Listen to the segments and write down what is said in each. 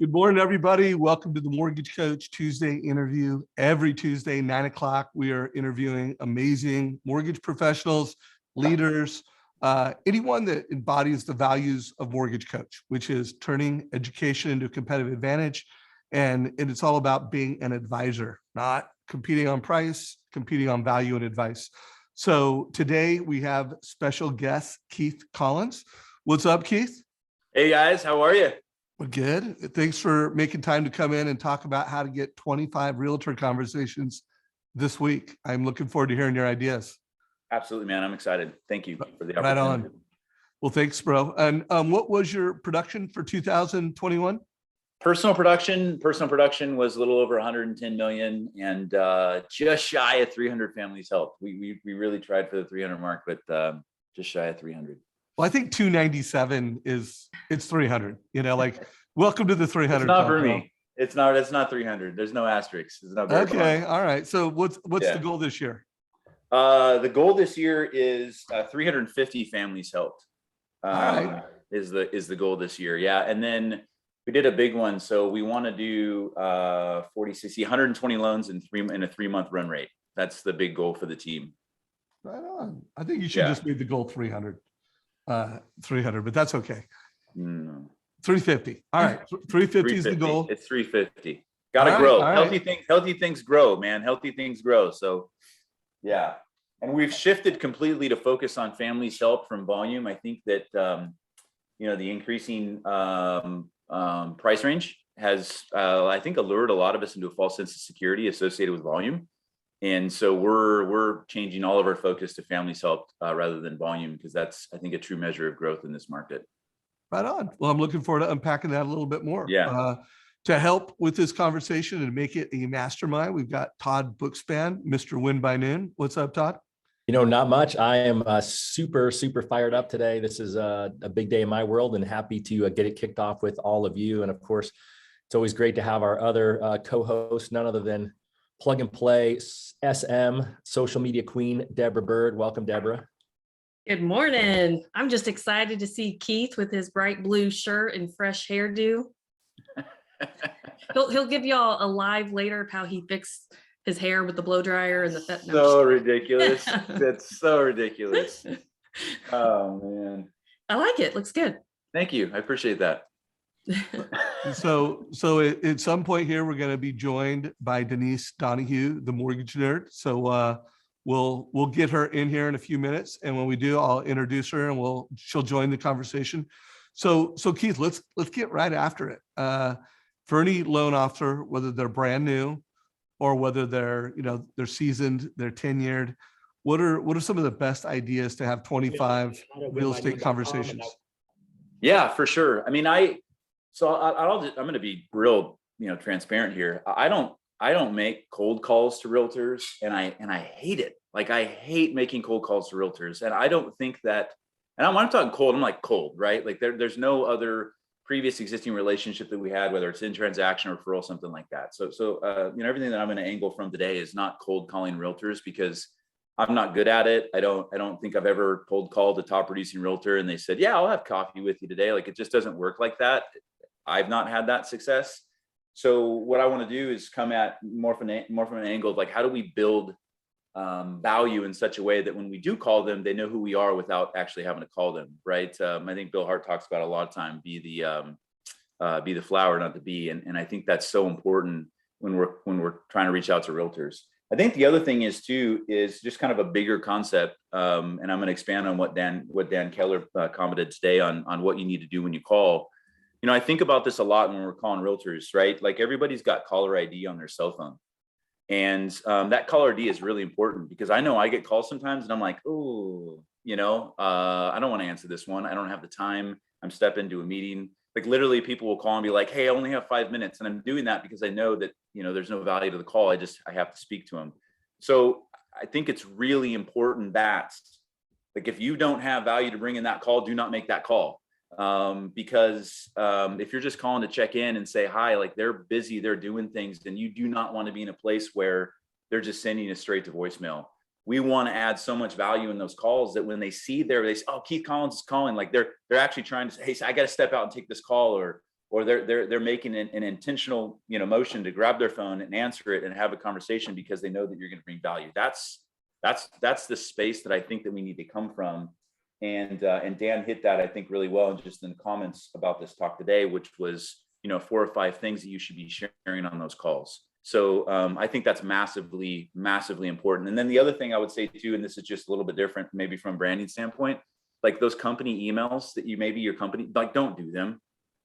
Good morning, everybody. Welcome to the Mortgage Coach Tuesday interview. Every Tuesday, 9 o'clock, we are interviewing amazing mortgage professionals, leaders, anyone that embodies the values of Mortgage Coach, which is turning education into a competitive advantage. And it's all about being an advisor, not competing on price, competing on value and advice. So today we have special guest, Keith Collins. What's up, Keith? Hey guys, how are you? Well, good. Thanks for making time to come in and talk about how to get 25 realtor conversations this week. I'm looking forward to hearing your ideas. Absolutely, man. I'm excited. Thank you for the opportunity. Right on. Well, thanks, bro. And what was your production for 2021? Personal production was a little over 110 million and just shy of 300 families helped. We really tried for the 300 mark, but just shy of 300. Well, I think 297 it's 300, like welcome to the 300. It's not for me. It's not 300. There's no asterisks. It's not very okay. fun. All right. So what's the goal this year? The goal this year is 350 families helped. All right. Is the goal this year. Yeah. And then we did a big one. So we want to do 120 loans in a 3-month run rate. That's the big goal for the team. Right on. I think you should just make the goal 300. 300, but that's okay. 350. All right. 350 is the goal. It's 350. Gotta grow. Healthy things grow, man. Healthy things grow. So yeah. And we've shifted completely to focus on families help from volume. I think that the increasing price range has I think allured a lot of us into a false sense of security associated with volume. And so we're changing all of our focus to families helped rather than volume, because that's, I think, a true measure of growth in this market. Right on. Well, I'm looking forward to unpacking that a little bit more. Yeah. To help with this conversation and make it a mastermind, we've got Todd Bookspan, Mr. Win by Noon. What's up, Todd? Not much. I am super fired up today. This is a big day in my world and happy to get it kicked off with all of you. And of course, it's always great to have our other co-host, none other than Plug and Play SM social media queen, Deborah Byrd. Welcome, Deborah. Good morning. I'm just excited to see Keith with his bright blue shirt and fresh hairdo. He'll give y'all a live later of how he fixed his hair with the blow dryer and the so ridiculous. That's so ridiculous. Oh man. I like it. Looks good. Thank you. I appreciate that. So at some point here, we're going to be joined by Denise Donoghue, the mortgage nerd. So we'll get her in here in a few minutes, and when we do, I'll introduce her and she'll join the conversation. So Keith, let's get right after it. For any loan officer, whether they're brand new or whether they're seasoned, they're tenured, what are some of the best ideas to have 25 real estate conversations? Yeah, for sure. I mean, I'm going to be real, transparent here. I don't make cold calls to realtors, and I hate it. Like, I hate making cold calls to realtors. And I don't think that, and when I'm talking cold, I'm like cold, right? Like there's no other previous existing relationship that we had, whether it's in transaction or referral, something like that. So everything that I'm going to angle from today is not cold calling realtors, because I'm not good at it. I don't think I've ever cold called a top producing realtor and they said, yeah, I'll have coffee with you today. Like, it just doesn't work like that. I've not had that success. So what I want to do is come at more from an angle of, like, how do we build value in such a way that when we do call them, they know who we are without actually having to call them, right? I think Bill Hart talks about a lot of time, be the flower, not the bee. And I think that's so important when we're trying to reach out to realtors. I think the other thing is just kind of a bigger concept. And I'm going to expand on what Dan Keller commented today on what you need to do when you call. I think about this a lot when we're calling realtors, right? Like, everybody's got caller ID on their cell phone. And that caller ID is really important, because I know I get calls sometimes and I'm like, oh, I don't want to answer this one. I don't have the time. I'm stepping into a meeting. Like, literally people will call and be like, hey, I only have 5 minutes. And I'm doing that because I know that, there's no value to the call. I have to speak to them. So I think it's really important that, like, if you don't have value to bring in that call, do not make that call. Because if you're just calling to check in and say hi, like, they're busy, they're doing things, then you do not want to be in a place where they're just sending it straight to voicemail. We want to add so much value in those calls that when they see they say, oh, Keith Collins is calling, like they're actually trying to say, hey, I got to step out and take this call, or or they're making an intentional, motion to grab their phone and answer it and have a conversation because they know that you're going to bring value. That's the space that I think that we need to come from. And Dan hit that, I think, really well, and just in the comments about this talk today, which was, 4 or 5 things that you should be sharing on those calls. So I think that's massively, massively important. And then the other thing I would say too, and this is just a little bit different, maybe from a branding standpoint, like those company emails that maybe your company, like, don't do them.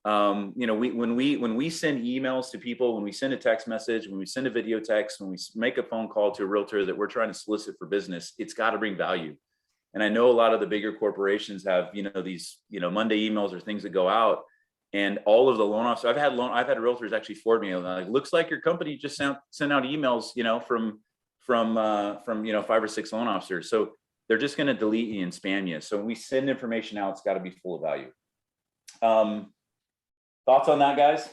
When we send emails to people, when we send a text message, when we send a video text, when we make a phone call to a realtor that we're trying to solicit for business, it's got to bring value. And I know a lot of the bigger corporations have, these, Monday emails or things that go out, and all of the loan officers, I've had realtors actually forward me, like, looks like your company just sent out emails, from 5 or 6 loan officers. So they're just going to delete you and spam you. So when we send information out, it's got to be full of value. Thoughts on that, guys?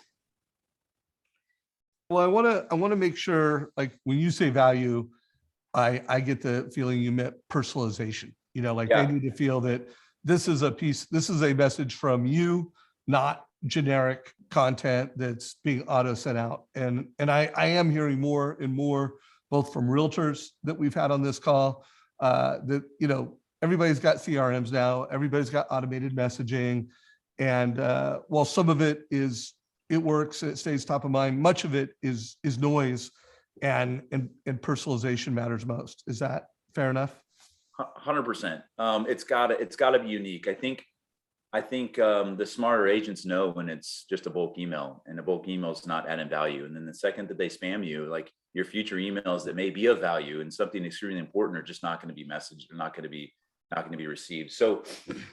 Well, I want to make sure, like, when you say value, I get the feeling you meant personalization. They need to feel that this is a message from you, not generic content that's being auto sent out. And I am hearing more and more, both from realtors that we've had on this call, that, everybody's got CRMs now, everybody's got automated messaging. And while some of it works, it stays top of mind, much of it is noise, and personalization matters most. Is that fair enough? 100%. It's gotta be unique. I think the smarter agents know when it's just a bulk email, and a bulk email is not adding value. And then the second that they spam you, like, your future emails that may be of value and something extremely important are just not going to be messaged, or not going to be received. So,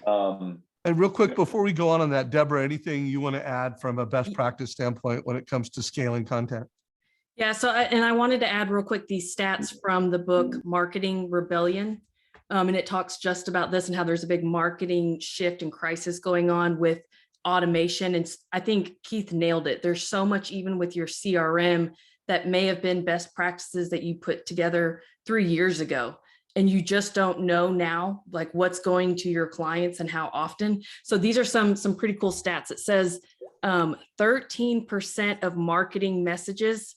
and real quick, before we go on that, Deborah, anything you want to add from a best practice standpoint when it comes to scaling content? Yeah, so I wanted to add real quick these stats from the book Marketing Rebellion. And it talks just about this and how there's a big marketing shift and crisis going on with automation. And I think Keith nailed it. There's so much, even with your CRM, that may have been best practices that you put together 3 years ago, and you just don't know now, like, what's going to your clients and how often. So these are some pretty cool stats. It says 13% of marketing messages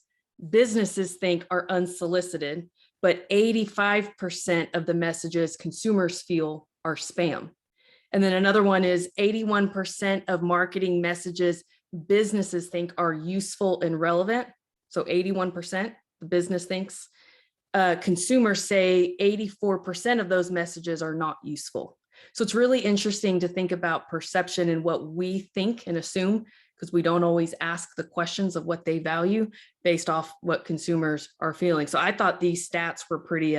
businesses think are unsolicited, but 85% of the messages consumers feel are spam. And then another one is 81% of marketing messages businesses think are useful and relevant. So 81% the business thinks. Consumers say 84% of those messages are not useful. So it's really interesting to think about perception and what we think and assume, because we don't always ask the questions of what they value based off what consumers are feeling. So I thought these stats were pretty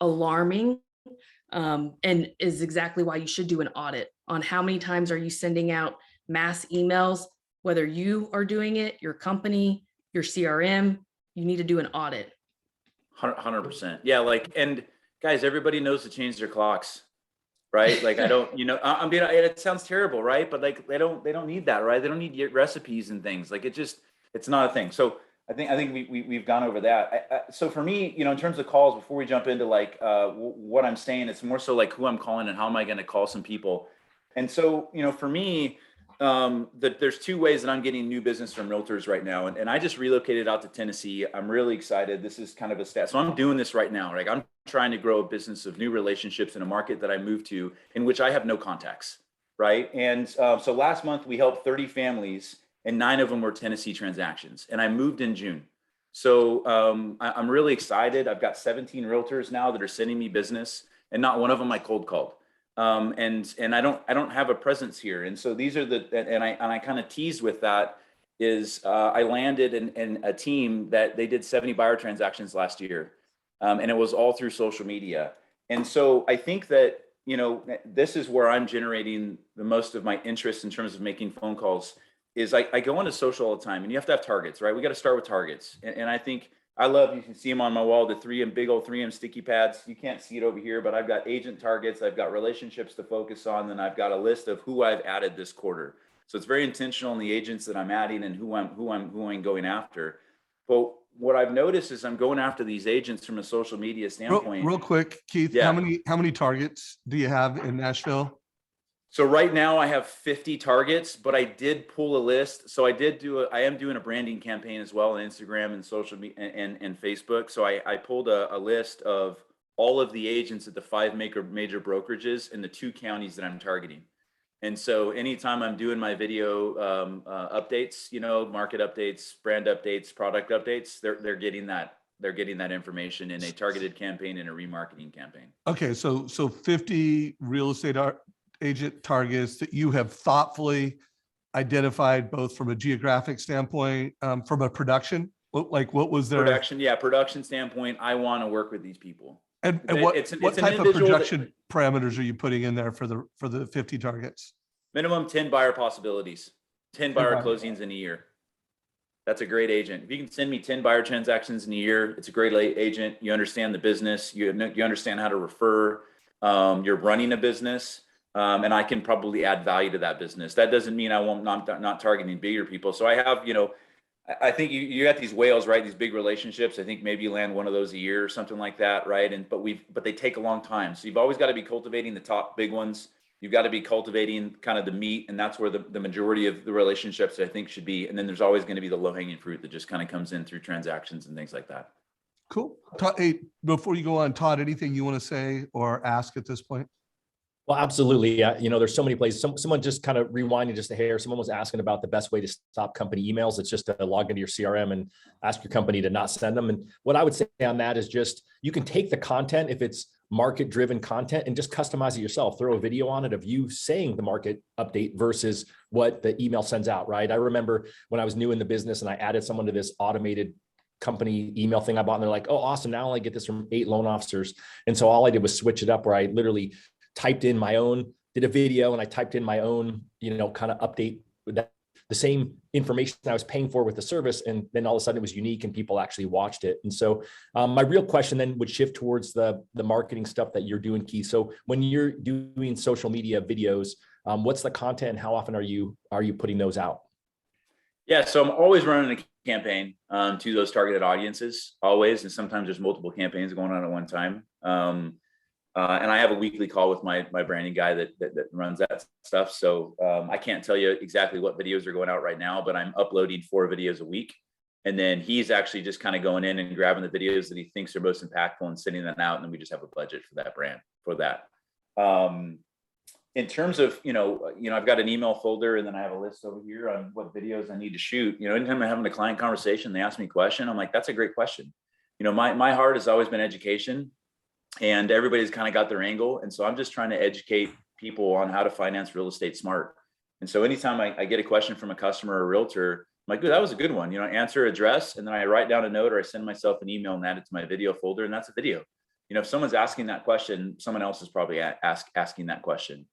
alarming, and is exactly why you should do an audit on how many times are you sending out mass emails, whether you are doing it, your company, your CRM. You need to do an audit. 100%. Yeah. Like, and guys, everybody knows to change their clocks, right? Like, I don't, I'm being, it sounds terrible, right? But like, they don't need that, right? They don't need recipes and things. Like, it's not a thing. So I think we've gone over that. So for me, in terms of calls, before we jump into like what I'm saying, it's more so like who I'm calling and how am I going to call some people. And so, for me, there's 2 ways that I'm getting new business from realtors right now. And I just relocated out to Tennessee. I'm really excited. This is kind of a stat. So I'm doing this right now. Like, I'm trying to grow a business of new relationships in a market that I moved to, in which I have no contacts. Right. And so last month we helped 30 families, and 9 of them were Tennessee transactions. And I moved in June. So I'm really excited. I've got 17 realtors now that are sending me business, and not one of them I cold called. And I don't have a presence here. And so these are and I kind of teased with that is I landed in a team that they did 70 buyer transactions last year. And it was all through social media. And so I think that, this is where I'm generating the most of my interest in terms of making phone calls. Is I go into social all the time, and you have to have targets, right? We got to start with targets. And I think you can see them on my wall, the big old 3M sticky pads. You can't see it over here, but I've got agent targets. I've got relationships to focus on. Then I've got a list of who I've added this quarter. So it's very intentional in the agents that I'm adding and who I'm going after. But what I've noticed is I'm going after these agents from a social media standpoint. Real quick, Keith, Yeah. how many targets do you have in Nashville? So right now I have 50 targets, but I did pull a list. So I am doing a branding campaign as well on Instagram and social media and Facebook. So I pulled a list of all of the agents at the 5 major brokerages in the 2 counties that I'm targeting. And so anytime I'm doing my video updates, market updates, brand updates, product updates, they're getting that. They're getting that information in a targeted campaign and a remarketing campaign. Okay, so 50 real estate agent targets that you have thoughtfully identified, both from a geographic standpoint, from a production, what was their Production standpoint. I want to work with these people. and what type of production parameters are you putting in there for the 50 targets? Minimum 10 buyer possibilities, 10 buyer closings in a year. That's a great agent. If you can send me 10 buyer transactions in a year, it's a great agent. You understand the business. You understand how to refer. You're running a business, and I can probably add value to that business. That doesn't mean I won't not targeting bigger people. So I have, I think you got these whales, right? These big relationships. I think maybe you land one of those a year or something like that, right? But they take a long time. So you've always got to be cultivating the top big ones. You've got to be cultivating kind of the meat, and that's where the majority of the relationships I think should be. And then there's always going to be the low-hanging fruit that just kind of comes in through transactions and things like that. Cool. Todd, hey, before you go on, Todd, anything you want to say or ask at this point? Well, absolutely. There's so many places. Someone just kind of rewinding just a hair. Someone was asking about the best way to stop company emails. It's just to log into your CRM and ask your company to not send them. And what I would say on that is just, you can take the content, if it's market-driven content, and just customize it yourself. Throw a video on it of you saying the market update versus what the email sends out, right? I remember when I was new in the business and I added someone to this automated company email thing I bought, and they're like, oh, awesome. Now I get this from 8 loan officers. And so all I did was switch it up, where I literally typed in my own, did a video, and I typed in my own, kind of update with that, the same information I was paying for with the service. And then all of a sudden it was unique and people actually watched it. And so my real question then would shift towards the marketing stuff that you're doing, Keith. So when you're doing social media videos, what's the content and how often are you putting those out? Yeah, so I'm always running a campaign to those targeted audiences, always. And sometimes there's multiple campaigns going on at one time. And I have a weekly call with my branding guy that runs that stuff. So I can't tell you exactly what videos are going out right now, but I'm uploading 4 videos a week. And then he's actually just kind of going in and grabbing the videos that he thinks are most impactful and sending them out. And then we just have a budget for that brand for that. In terms of, I've got an email folder, and then I have a list over here on what videos I need to shoot. Anytime I'm having a client conversation, they ask me a question, I'm like, that's a great question. My heart has always been education. And everybody's kind of got their angle. And so I'm just trying to educate people on how to finance real estate smart. And so anytime I get a question from a customer or a realtor, I'm like, good, that was a good one. Answer, address, and then I write down a note or I send myself an email and add it to my video folder. And that's a video. If someone's asking that question, someone else is probably asking that question.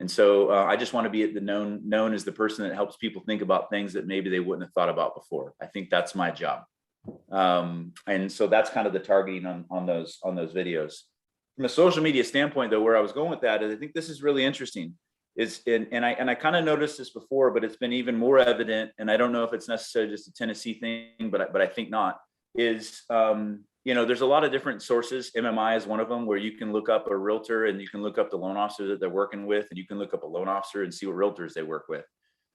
And so I just want to be known as the person that helps people think about things that maybe they wouldn't have thought about before. I think that's my job. And so that's kind of the targeting on those videos. From a social media standpoint, though, where I was going with that is, I think this is really interesting. And I kind of noticed this before, but it's been even more evident. And I don't know if it's necessarily just a Tennessee thing, but I think not. Is there's a lot of different sources. MMI is one of them, where you can look up a realtor and you can look up the loan officer that they're working with, and you can look up a loan officer and see what realtors they work with.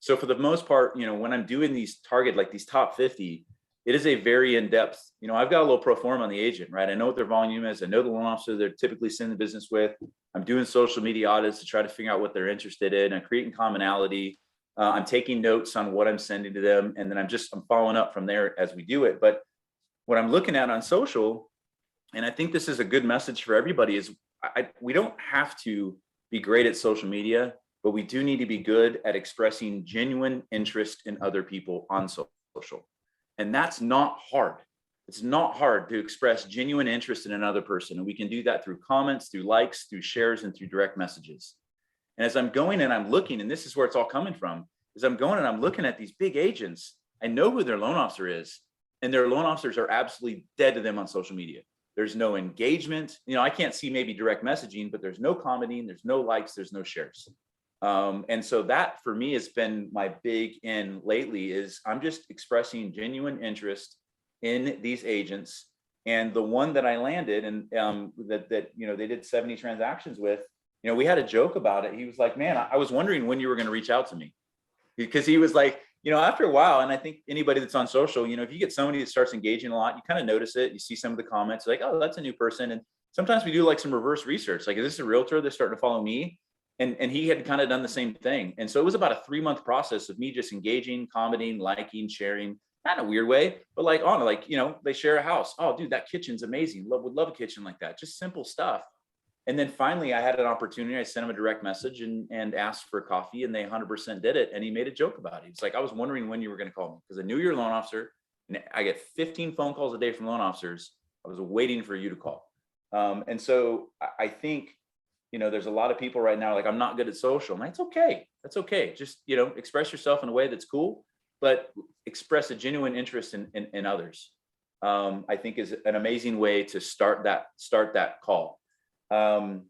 So for the most part, when I'm doing these like these top 50. It is a very in-depth, I've got a little pro forma on the agent, right? I know what their volume is. I know the loan officer they're typically sending the business with. I'm doing social media audits to try to figure out what they're interested in. I'm creating commonality. I'm taking notes on what I'm sending to them. And then I'm following up from there as we do it. But what I'm looking at on social, and I think this is a good message for everybody, is we don't have to be great at social media, but we do need to be good at expressing genuine interest in other people on social. And that's not hard. It's not hard to express genuine interest in another person. And we can do that through comments, through likes, through shares, and through direct messages. And as I'm going and I'm looking, and this is where it's all coming from, is I'm going and I'm looking at these big agents. I know who their loan officer is, and their loan officers are absolutely dead to them on social media. There's no engagement. I can't see maybe direct messaging, but there's no commenting, there's no likes, there's no shares. And so that for me has been my big in lately, is I'm just expressing genuine interest in these agents. And the one that I landed and that they did 70 transactions with, we had a joke about it. He was like, man, I was wondering when you were going to reach out to me, because he was like, after a while, and I think anybody that's on social, if you get somebody that starts engaging a lot, you kind of notice it. You see some of the comments like, oh, that's a new person. And sometimes we do like some reverse research. Like, is this a realtor that's starting to follow me? And he had kind of done the same thing. And so it was about a 3-month process of me just engaging, commenting, liking, sharing, not in a weird way, but like they share a house. Oh, dude, that kitchen's amazing. Would love a kitchen like that. Just simple stuff. And then finally I had an opportunity. I sent him a direct message and asked for coffee, and they 100% did it. And he made a joke about it. He's like, I was wondering when you were going to call me, because I knew you're a loan officer, and I get 15 phone calls a day from loan officers. I was waiting for you to call. And so I think, there's a lot of people right now, like, I'm not good at social. And that's okay. That's okay. Just, express yourself in a way that's cool, but express a genuine interest in others. I think is an amazing way to start that call. In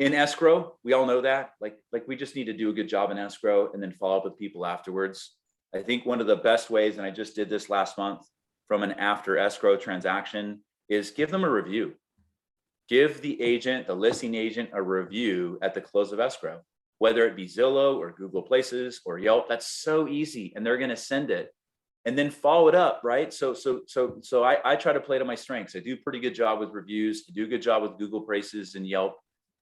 escrow, we all know that, like we just need to do a good job in escrow and then follow up with people afterwards. I think one of the best ways, and I just did this last month from an after escrow transaction, is give them a review. Give the listing agent, a review at the close of escrow, whether it be Zillow or Google Places or Yelp. That's so easy, and they're going to send it. And then follow it up, right? So I try to play to my strengths. I do a pretty good job with reviews. I do a good job with Google Places and Yelp.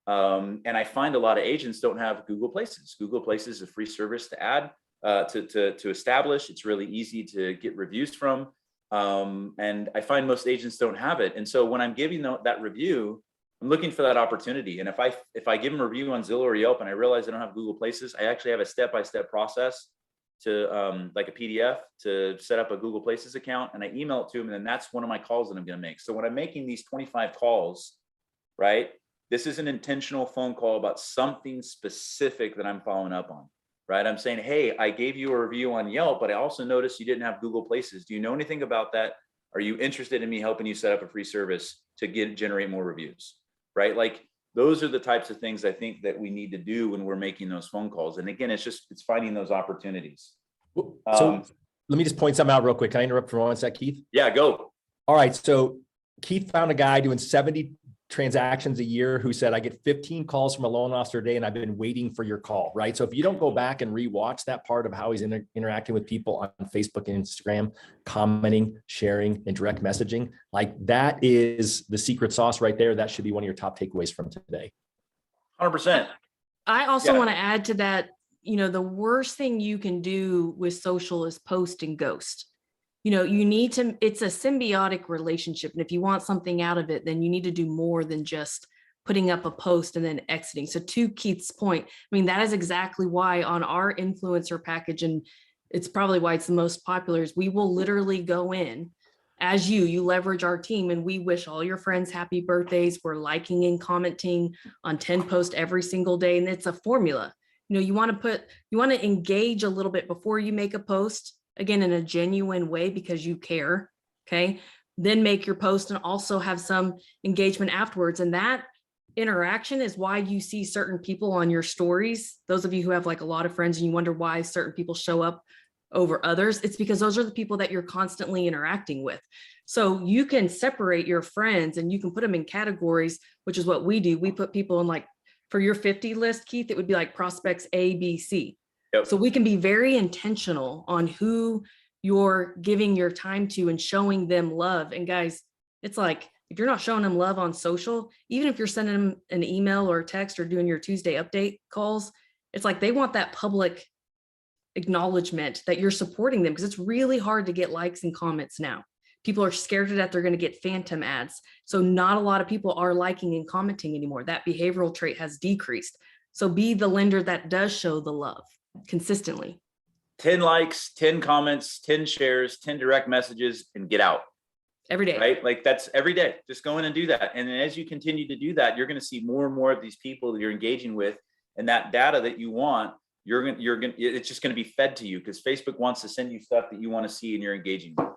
And I find a lot of agents don't have Google Places. Google Places is a free service to add, to establish. It's really easy to get reviews from. And I find most agents don't have it. And so when I'm giving that review, I'm looking for that opportunity. And if I give them a review on Zillow or Yelp and I realize I don't have Google Places, I actually have a step-by-step process to like a PDF to set up a Google Places account, and I email it to them. And then that's one of my calls that I'm going to make. So when I'm making these 25 calls, right, this is an intentional phone call about something specific that I'm following up on, right? I'm saying, hey, I gave you a review on Yelp, but I also noticed you didn't have Google Places. Do you know anything about that? Are you interested in me helping you set up a free service to generate more reviews, right? Like, those are the types of things I think that we need to do when we're making those phone calls. And again, it's finding those opportunities. So let me just point something out real quick. Can I interrupt for 1 sec, Keith? Yeah, go. All right. So Keith found a guy doing 70 transactions a year who said, I get 15 calls from a loan officer a day, and I've been waiting for your call, right? So if you don't go back and rewatch that part of how he's interacting with people on Facebook and Instagram, commenting, sharing, and direct messaging, like, that is the secret sauce right there. That should be one of your top takeaways from today. 100%. I also want to add to that, the worst thing you can do with social is post and ghost. It's a symbiotic relationship. And if you want something out of it, then you need to do more than just putting up a post and then exiting. So to Keith's point, that is exactly why on our influencer package, and it's probably why it's the most popular, is we will literally go in as you leverage our team, and we wish all your friends happy birthdays. We're liking and commenting on 10 posts every single day. And it's a formula. You want to engage a little bit before you make a post, again, in a genuine way, because you care. Okay. Then make your post and also have some engagement afterwards. And that interaction is why you see certain people on your stories. Those of you who have like a lot of friends and you wonder why certain people show up over others, it's because those are the people that you're constantly interacting with. So you can separate your friends and you can put them in categories, which is what we do. We put people in, like, for your 50 list, Keith, it would be like prospects A, B, C. Yep. So we can be very intentional on who you're giving your time to and showing them love. And guys, it's like, if you're not showing them love on social, even if you're sending them an email or a text or doing your Tuesday update calls, it's like they want that public acknowledgement that you're supporting them, because it's really hard to get likes and comments now. People are scared to death they're going to get phantom ads. So not a lot of people are liking and commenting anymore. That behavioral trait has decreased. So be the lender that does show the love consistently. 10 likes, 10 comments, 10 shares, 10 direct messages, and get out. Every day. Right? Like, that's every day. Just go in and do that. And then as you continue to do that, you're going to see more and more of these people that you're engaging with, and that data that you want, it's just going to be fed to you, because Facebook wants to send you stuff that you want to see and you're engaging with.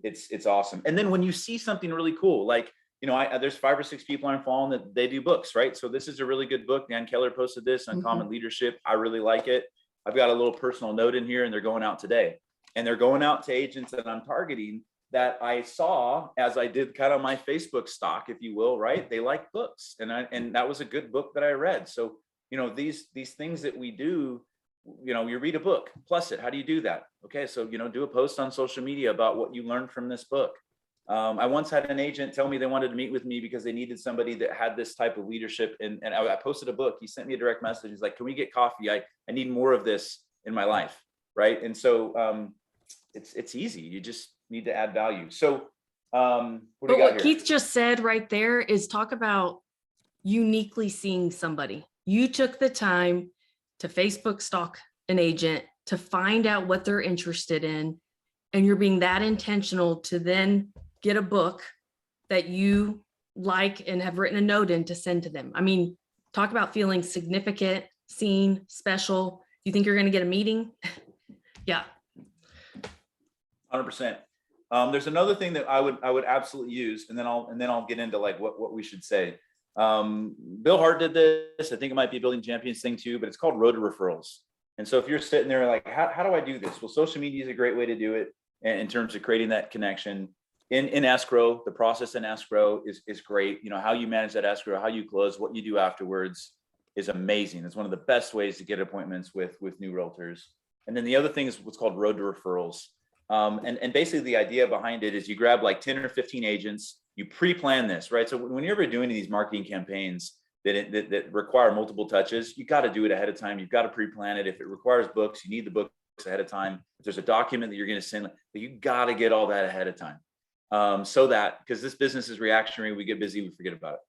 It's awesome. And then when you see something really cool, like, there's 5 or 6 people I'm following that they do books, right? So this is a really good book. Dan Keller posted this, Uncommon Leadership. I really like it. I've got a little personal note in here, and they're going out today, and they're going out to agents that I'm targeting that I saw as I did kind of my Facebook stock, if you will, right? They like books, and that was a good book that I read. So, these things that we do, you read a book, plus it. How do you do that? Okay, so do a post on social media about what you learned from this book. I once had an agent tell me they wanted to meet with me because they needed somebody that had this type of leadership, and I posted a book. He sent me a direct message. He's like, "Can we get coffee? I need more of this in my life," right? And so it's easy. You just need to add value. So what do we But got what here? Keith just said right there is talk about uniquely seeing somebody. You took the time to Facebook stalk an agent to find out what they're interested in, and you're being that intentional to then get a book that you like and have written a note in to send to them. I mean, talk about feeling significant, seen, special. You think you're going to get a meeting? Yeah. 100%. There's another thing that I would absolutely use, and then I'll get into like what we should say. Bill Hart did this. I think it might be a Building Champions thing too, but it's called Road to Referrals. And so if you're sitting there like, how do I do this? Well, social media is a great way to do it in terms of creating that connection. In escrow, the process in escrow is great. How you manage that escrow, how you close, what you do afterwards is amazing. It's one of the best ways to get appointments with new realtors. And then the other thing is what's called Road to Referrals. And basically the idea behind it is you grab like 10 or 15 agents, you pre-plan this, right? So when you're ever doing these marketing campaigns that require multiple touches, you got to do it ahead of time. You've got to pre-plan it. If it requires books, you need the books ahead of time. If there's a document that you're going to send, you got to get all that ahead of time. So that, because this business is reactionary, we get busy, we forget about it.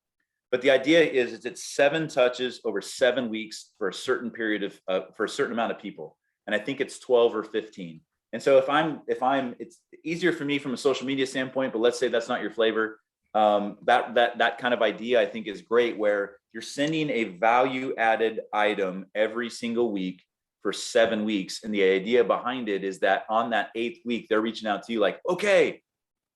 But the idea is it's 7 touches over 7 weeks for a certain period of, for a certain amount of people. And I think it's 12 or 15. And so if I'm, it's easier for me from a social media standpoint, but let's say that's not your flavor. That kind of idea I think is great, where you're sending a value added item every single week for 7 weeks. And the idea behind it is that on that 8th week, they're reaching out to you like, okay,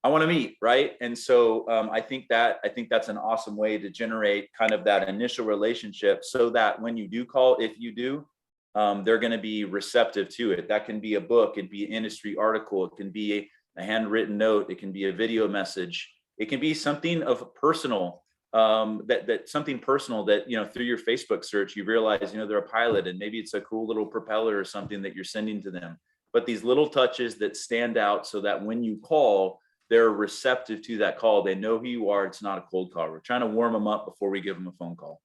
I want to meet, right? And so I think that's an awesome way to generate kind of that initial relationship, so that when you do call, if you do, they're going to be receptive to it. That can be a book, it'd be an industry article, it can be a handwritten note, it can be a video message, it can be something of personal, something personal that, through your Facebook search, you realize, they're a pilot, and maybe it's a cool little propeller or something that you're sending to them. But these little touches that stand out, so that when you call, they're receptive to that call. They know who you are. It's not a cold call. We're trying to warm them up before we give them a phone call.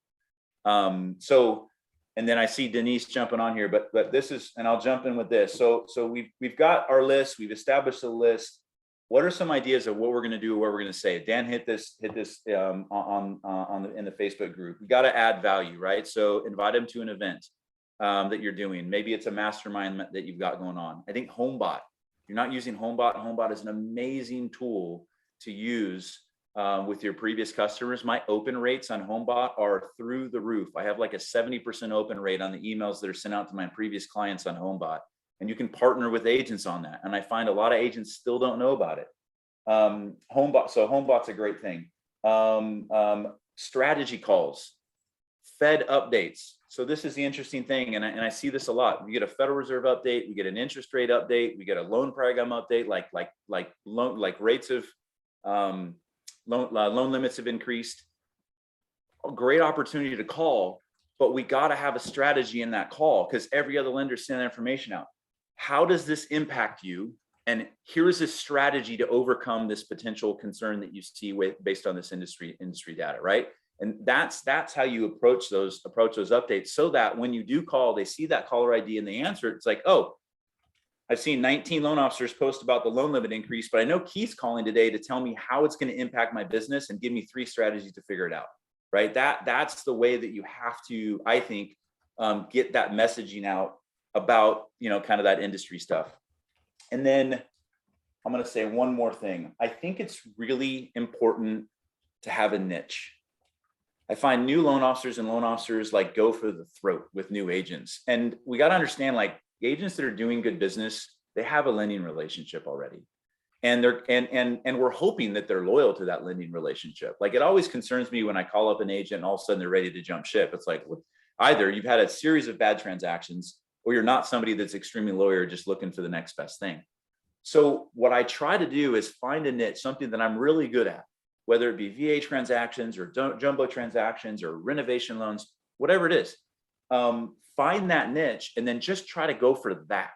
And then I see Denise jumping on here, but this is, and I'll jump in with this. So we've got our list. We've established a list. What are some ideas of what we're going to do, what we're going to say? Dan hit this in the Facebook group. We got to add value, right? So invite them to an event that you're doing. Maybe it's a mastermind that you've got going on. I think HomeBot. You're not using HomeBot. HomeBot is an amazing tool to use with your previous customers. My open rates on HomeBot are through the roof. I have like a 70% open rate on the emails that are sent out to my previous clients on HomeBot. And you can partner with agents on that. And I find a lot of agents still don't know about it. HomeBot. So HomeBot's a great thing. Strategy calls, Fed updates. So this is the interesting thing, and I see this a lot. We get a Federal Reserve update, we get an interest rate update, we get a loan program update, like rates of loan limits have increased. A great opportunity to call, but we got to have a strategy in that call, because every other lender is sending information out. How does this impact you? And here's a strategy to overcome this potential concern that you see based on this industry data, right? And that's how you approach those updates, so that when you do call, they see that caller ID and they answer it. It's like, oh, I've seen 19 loan officers post about the loan limit increase, but I know Keith's calling today to tell me how it's going to impact my business and give me 3 strategies to figure it out, right? That's the way that you have to, I think, get that messaging out about, kind of that industry stuff. And then I'm going to say one more thing. I think it's really important to have a niche. I find new loan officers like go for the throat with new agents. And we got to understand, like, agents that are doing good business, they have a lending relationship already. And we're hoping that they're loyal to that lending relationship. Like, it always concerns me when I call up an agent and all of a sudden they're ready to jump ship. It's like, either you've had a series of bad transactions, or you're not somebody that's extremely loyal, just looking for the next best thing. So what I try to do is find a niche, something that I'm really good at, whether it be VA transactions or jumbo transactions or renovation loans, whatever it is. Find that niche and then just try to go for that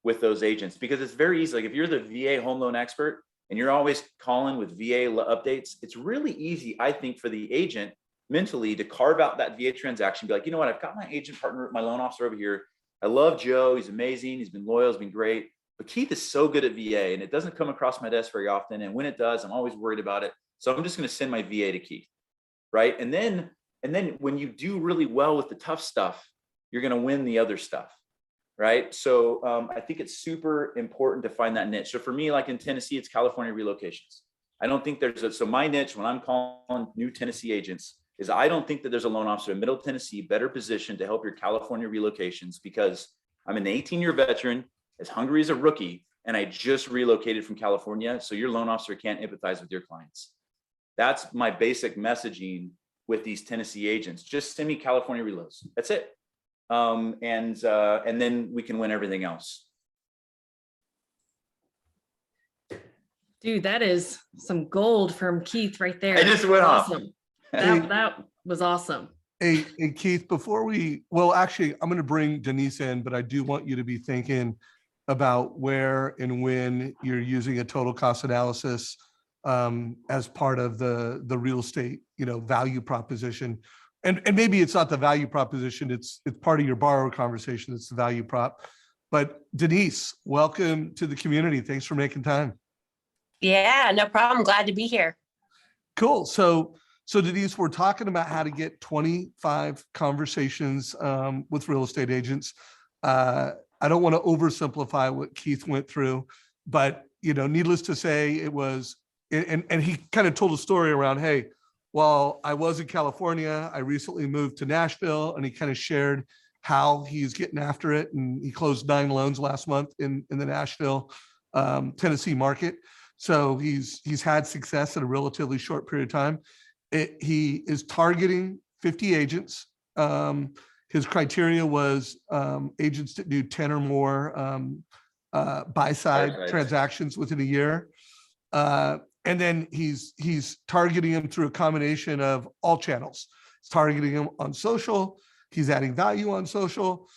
with those agents, because it's very easy. Like if you're the VA home loan expert and you're always calling with VA updates, it's really easy, I think, for the agent mentally to carve out that VA transaction, be like, you know what, I've got my agent partner, my loan officer over here. I love Joe. He's amazing. He's been loyal. He's been great. But Keith is so good at VA, and it doesn't come across my desk very often. And when it does, I'm always worried about it. So I'm just going to send my VA to Keith, right? And then when you do really well with the tough stuff, you're going to win the other stuff, right? So I think it's super important to find that niche. So for me, like in Tennessee, it's California relocations. I don't think so my niche when I'm calling new Tennessee agents is I don't think that there's a loan officer in Middle Tennessee better positioned to help your California relocations, because I'm an 18-year veteran, as hungry as a rookie, and I just relocated from California. So your loan officer can't empathize with your clients. That's my basic messaging with these Tennessee agents. Just send me California relos. That's it. And then we can win everything else. Dude, that is some gold from Keith right there. I just went off. Awesome. That was awesome. Hey, Keith, actually, I'm going to bring Denise in, but I do want you to be thinking about where and when you're using a total cost analysis as part of the real estate, value proposition. And maybe it's not the value proposition, it's part of your borrower conversation, it's the value prop. But Denise, welcome to the community. Thanks for making time. Yeah, no problem. Glad to be here. Cool. So Denise, we're talking about how to get 25 conversations with real estate agents. I don't want to oversimplify what Keith went through, but needless to say, it was, and he kind of told a story around, hey, while I was in California, I recently moved to Nashville, and he kind of shared how he's getting after it. And he closed 9 loans last month in the Nashville, Tennessee market. So he's had success in a relatively short period of time. He is targeting 50 agents. His criteria was agents that do 10 or more buy-side transactions within a year. And then he's targeting them through a combination of all channels. He's targeting them on social. He's adding value on social.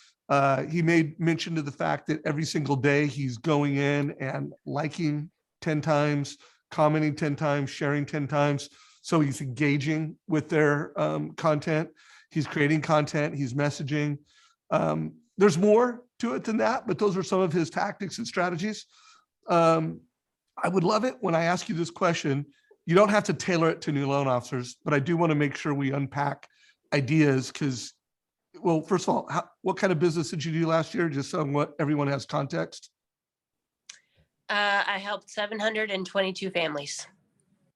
He made mention to the fact that every single day he's going in and liking 10 times, commenting 10 times, sharing 10 times. So he's engaging with their content. He's creating content. He's messaging. There's more to it than that, but those are some of his tactics and strategies. I would love it when I ask you this question. You don't have to tailor it to new loan officers, but I do want to make sure we unpack ideas because, well, first of all, what kind of business did you do last year? Just so what everyone has context. I helped 722 families.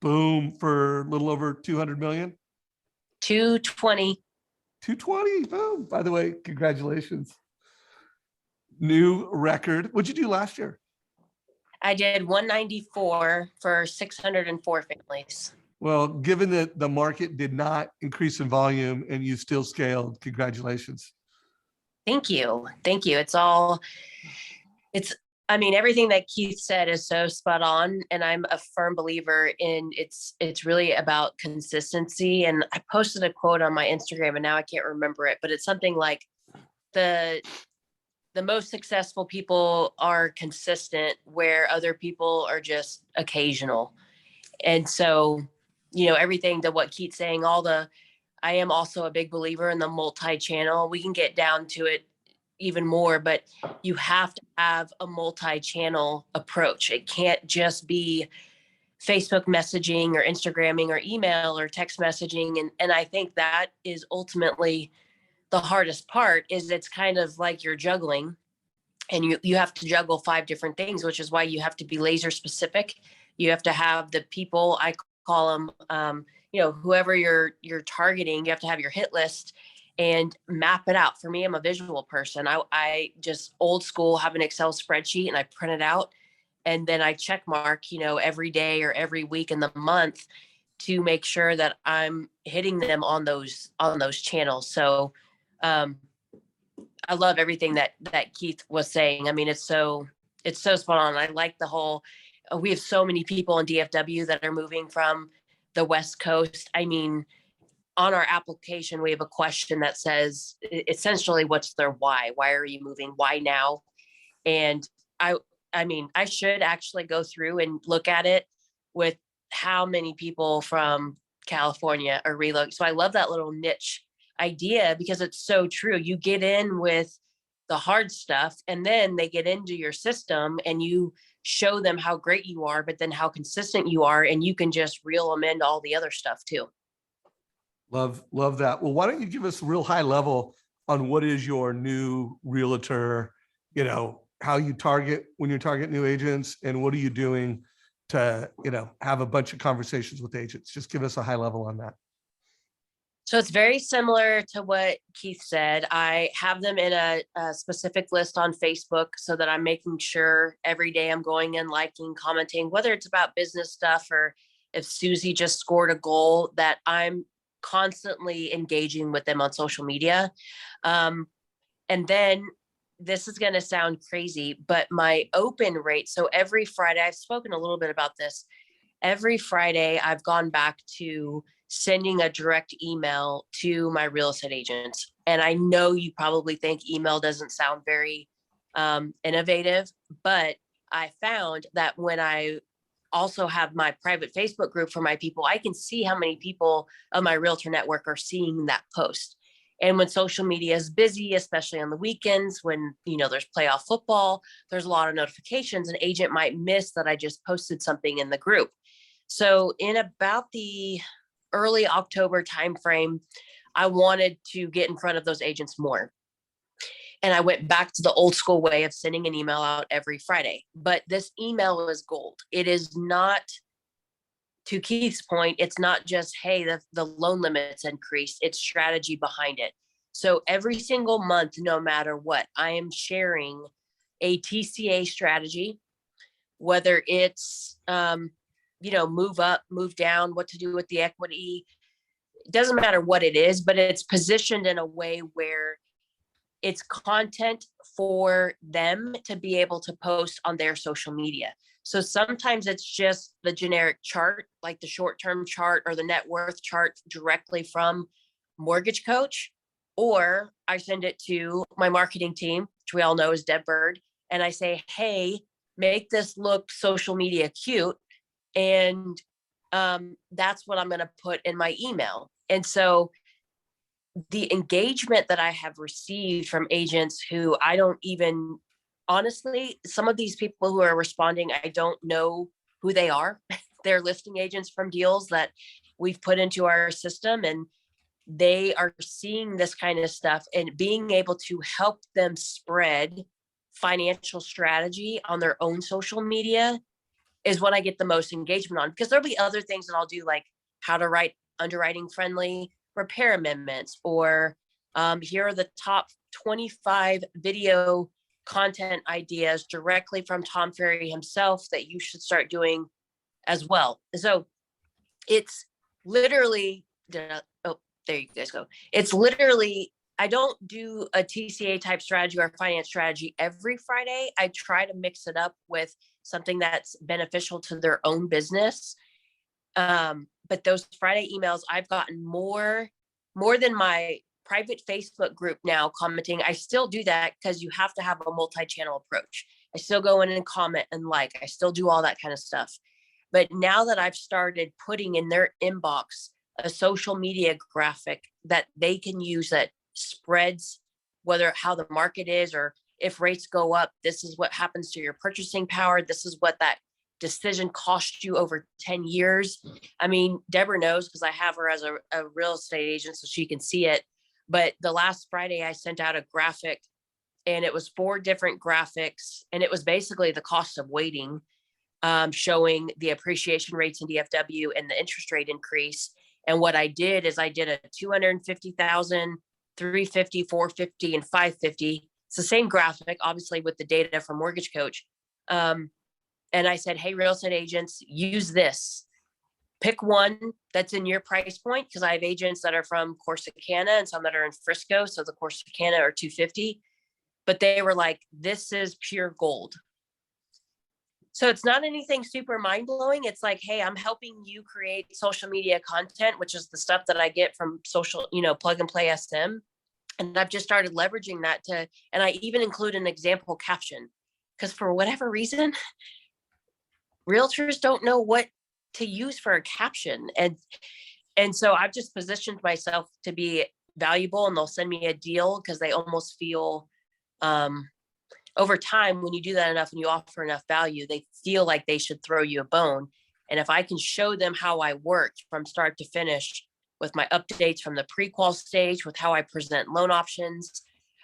Boom, for a little over 200 million. 220. 220. Boom. By the way, congratulations. New record. What'd you do last year? I did 194 for 604 families. Well, given that the market did not increase in volume and you still scaled, congratulations. Thank you. Thank you. Everything that Keith said is so spot on. And I'm a firm believer in it's really about consistency. And I posted a quote on my Instagram and now I can't remember it, but it's something like the most successful people are consistent where other people are just occasional. And so, everything to what Keith's saying, I am also a big believer in the multi-channel. We can get down to it even more, but you have to have a multi-channel approach. It can't just be Facebook messaging or Instagramming or email or text messaging. And I think that is ultimately the hardest part. Is it's kind of like you're juggling and you have to juggle 5 different things, which is why you have to be laser specific. You have to have the people, I call them, whoever you're targeting, you have to have your hit list and map it out. For me, I'm a visual person. I just old school have an Excel spreadsheet and I print it out. And then I check mark, every day or every week in the month to make sure that I'm hitting them on those channels. So I love everything that Keith was saying. I mean, it's so It's so spot on. I like the whole, we have so many people in DFW that are moving from the West Coast. I mean, on our application, we have a question that says essentially, what's their why? Why are you moving? Why now? And I, I mean, I should actually go through and look at it with how many people from California are relocating. So I love that little niche idea because it's so true. You get in with the hard stuff and then they get into your system and you show them how great you are, but then how consistent you are. And you can just reel them into all the other stuff too. Love that. Well, why don't you give us a real high level on what is your new realtor, how you target when you target new agents, and what are you doing to, have a bunch of conversations with agents? Just give us a high level on that. So it's very similar to what Keith said. I have them in a specific list on Facebook so that I'm making sure every day I'm going in, liking, commenting, whether it's about business stuff or if Susie just scored a goal, that I'm constantly engaging with them on social media. And then this is going to sound crazy, but my open rate. So every Friday, I've spoken a little bit about this. Every Friday, I've gone back to sending a direct email to my real estate agents. And I know you probably think email doesn't sound very innovative, but I found that when I also have my private Facebook group for my people, I can see how many people of my realtor network are seeing that post. And when social media is busy, especially on the weekends, when, there's playoff football, there's a lot of notifications. An agent might miss that I just posted something in the group. So in about the early October timeframe, I wanted to get in front of those agents more. And I went back to the old school way of sending an email out every Friday. But this email is gold. It is not, to Keith's point, it's not just, hey, the loan limit's increased. It's strategy behind it. So every single month, no matter what, I am sharing a TCA strategy, whether it's, move up, move down, what to do with the equity. It doesn't matter what it is, but it's positioned in a way where it's content for them to be able to post on their social media. So sometimes it's just the generic chart, like the short-term chart or the net worth chart directly from Mortgage Coach, or I send it to my marketing team, which we all know is Deborah Byrd, and I say, hey, make this look social media cute. And that's what I'm going to put in my email. And so the engagement that I have received from agents who I don't even, honestly, some of these people who are responding, I don't know who they are. They're listing agents from deals that we've put into our system, and they are seeing this kind of stuff and being able to help them spread financial strategy on their own social media is what I get the most engagement on, because there'll be other things that I'll do, like how to write underwriting friendly repair amendments, or here are the top 25 video content ideas directly from Tom Ferry himself that you should start doing as well. So it's literally, oh, there you guys go. It's literally, I don't do a TCA type strategy or finance strategy every Friday. I try to mix it up with something that's beneficial to their own business. But those Friday emails, I've gotten more than my private Facebook group now commenting. I still do that because you have to have a multi-channel approach. I still go in and comment and like, I still do all that kind of stuff. But now that I've started putting in their inbox a social media graphic that they can use that spreads whether how the market is, or if rates go up, this is what happens to your purchasing power. This is what that decision cost you over 10 years. I mean, Deborah knows because I have her as a real estate agent so she can see it. But the last Friday I sent out a graphic, and it was 4 different graphics, and it was basically the cost of waiting, showing the appreciation rates in DFW and the interest rate increase. And what I did is I did a 250,000, 350, 450, and 550. It's the same graphic, obviously, with the data from Mortgage Coach. And I said, hey, real estate agents, use this. Pick one that's in your price point, because I have agents that are from Corsicana and some that are in Frisco. So the Corsicana are 250. But they were like, this is pure gold. So it's not anything super mind blowing. It's like, hey, I'm helping you create social media content, which is the stuff that I get from social, plug and play SM. And I've just started leveraging that and I even include an example caption because for whatever reason, realtors don't know what to use for a caption. And so I've just positioned myself to be valuable, and they'll send me a deal because they almost feel, over time, when you do that enough and you offer enough value, they feel like they should throw you a bone. And if I can show them how I work from start to finish with my updates from the pre-qual stage, with how I present loan options.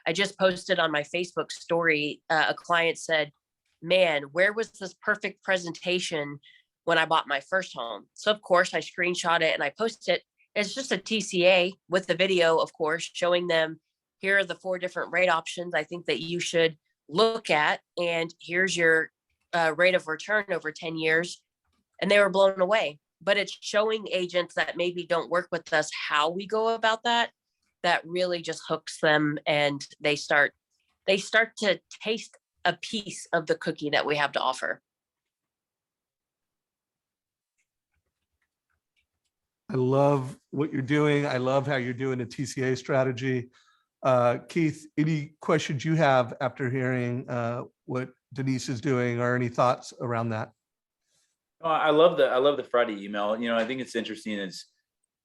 I just posted on my Facebook story, a client said, man, where was this perfect presentation when I bought my first home? So of course I screenshot it and I post it. It's just a TCA with the video, of course, showing them here are the 4 different rate options I think that you should look at. And here's your rate of return over 10 years. And they were blown away. But it's showing agents that maybe don't work with us how we go about that really just hooks them, and they start to taste a piece of the cookie that we have to offer. I love what you're doing. I love how you're doing a TCA strategy. Keith, any questions you have after hearing what Denise is doing, or any thoughts around that? I love the Friday email. I think it's interesting is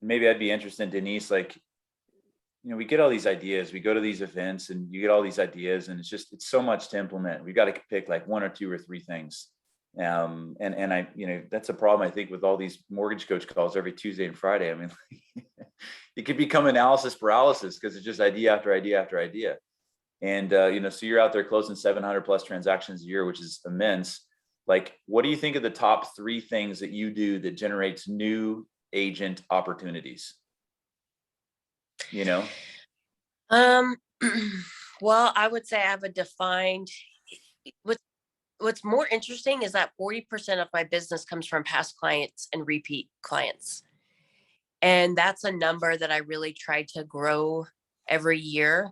maybe I'd be interested in Denise, like, we get all these ideas, we go to these events and you get all these ideas and it's so much to implement. We've got to pick like 1 or 2 or 3 things. And I, that's a problem I think with all these mortgage coach calls every Tuesday and Friday. I mean, it could become analysis paralysis because it's just idea after idea after idea. And, so you're out there closing 700 plus transactions a year, which is immense. Like, what do you think of the top 3 things that you do that generates new agent opportunities? Well, I would say I have a defined, what's more interesting is that 40% of my business comes from past clients and repeat clients. And that's a number that I really try to grow every year.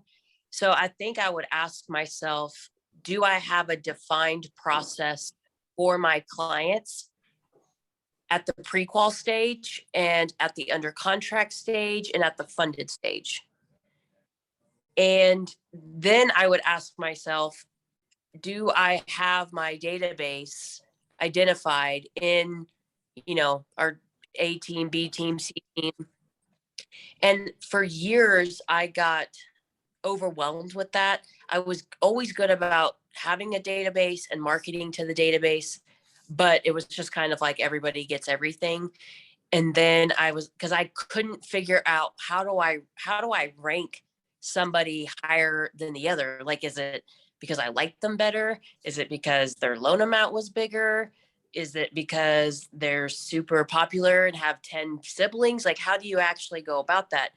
So I think I would ask myself, do I have a defined process for my clients at the pre-qual stage and at the under contract stage and at the funded stage? And then I would ask myself, do I have my database identified in, our A team, B team, C team? And for years, I got overwhelmed with that. I was always good about having a database and marketing to the database, but it was just kind of like everybody gets everything. And then because I couldn't figure out how do I rank somebody higher than the other? Like, is it because I like them better? Is it because their loan amount was bigger? Is it because they're super popular and have 10 siblings? Like, how do you actually go about that?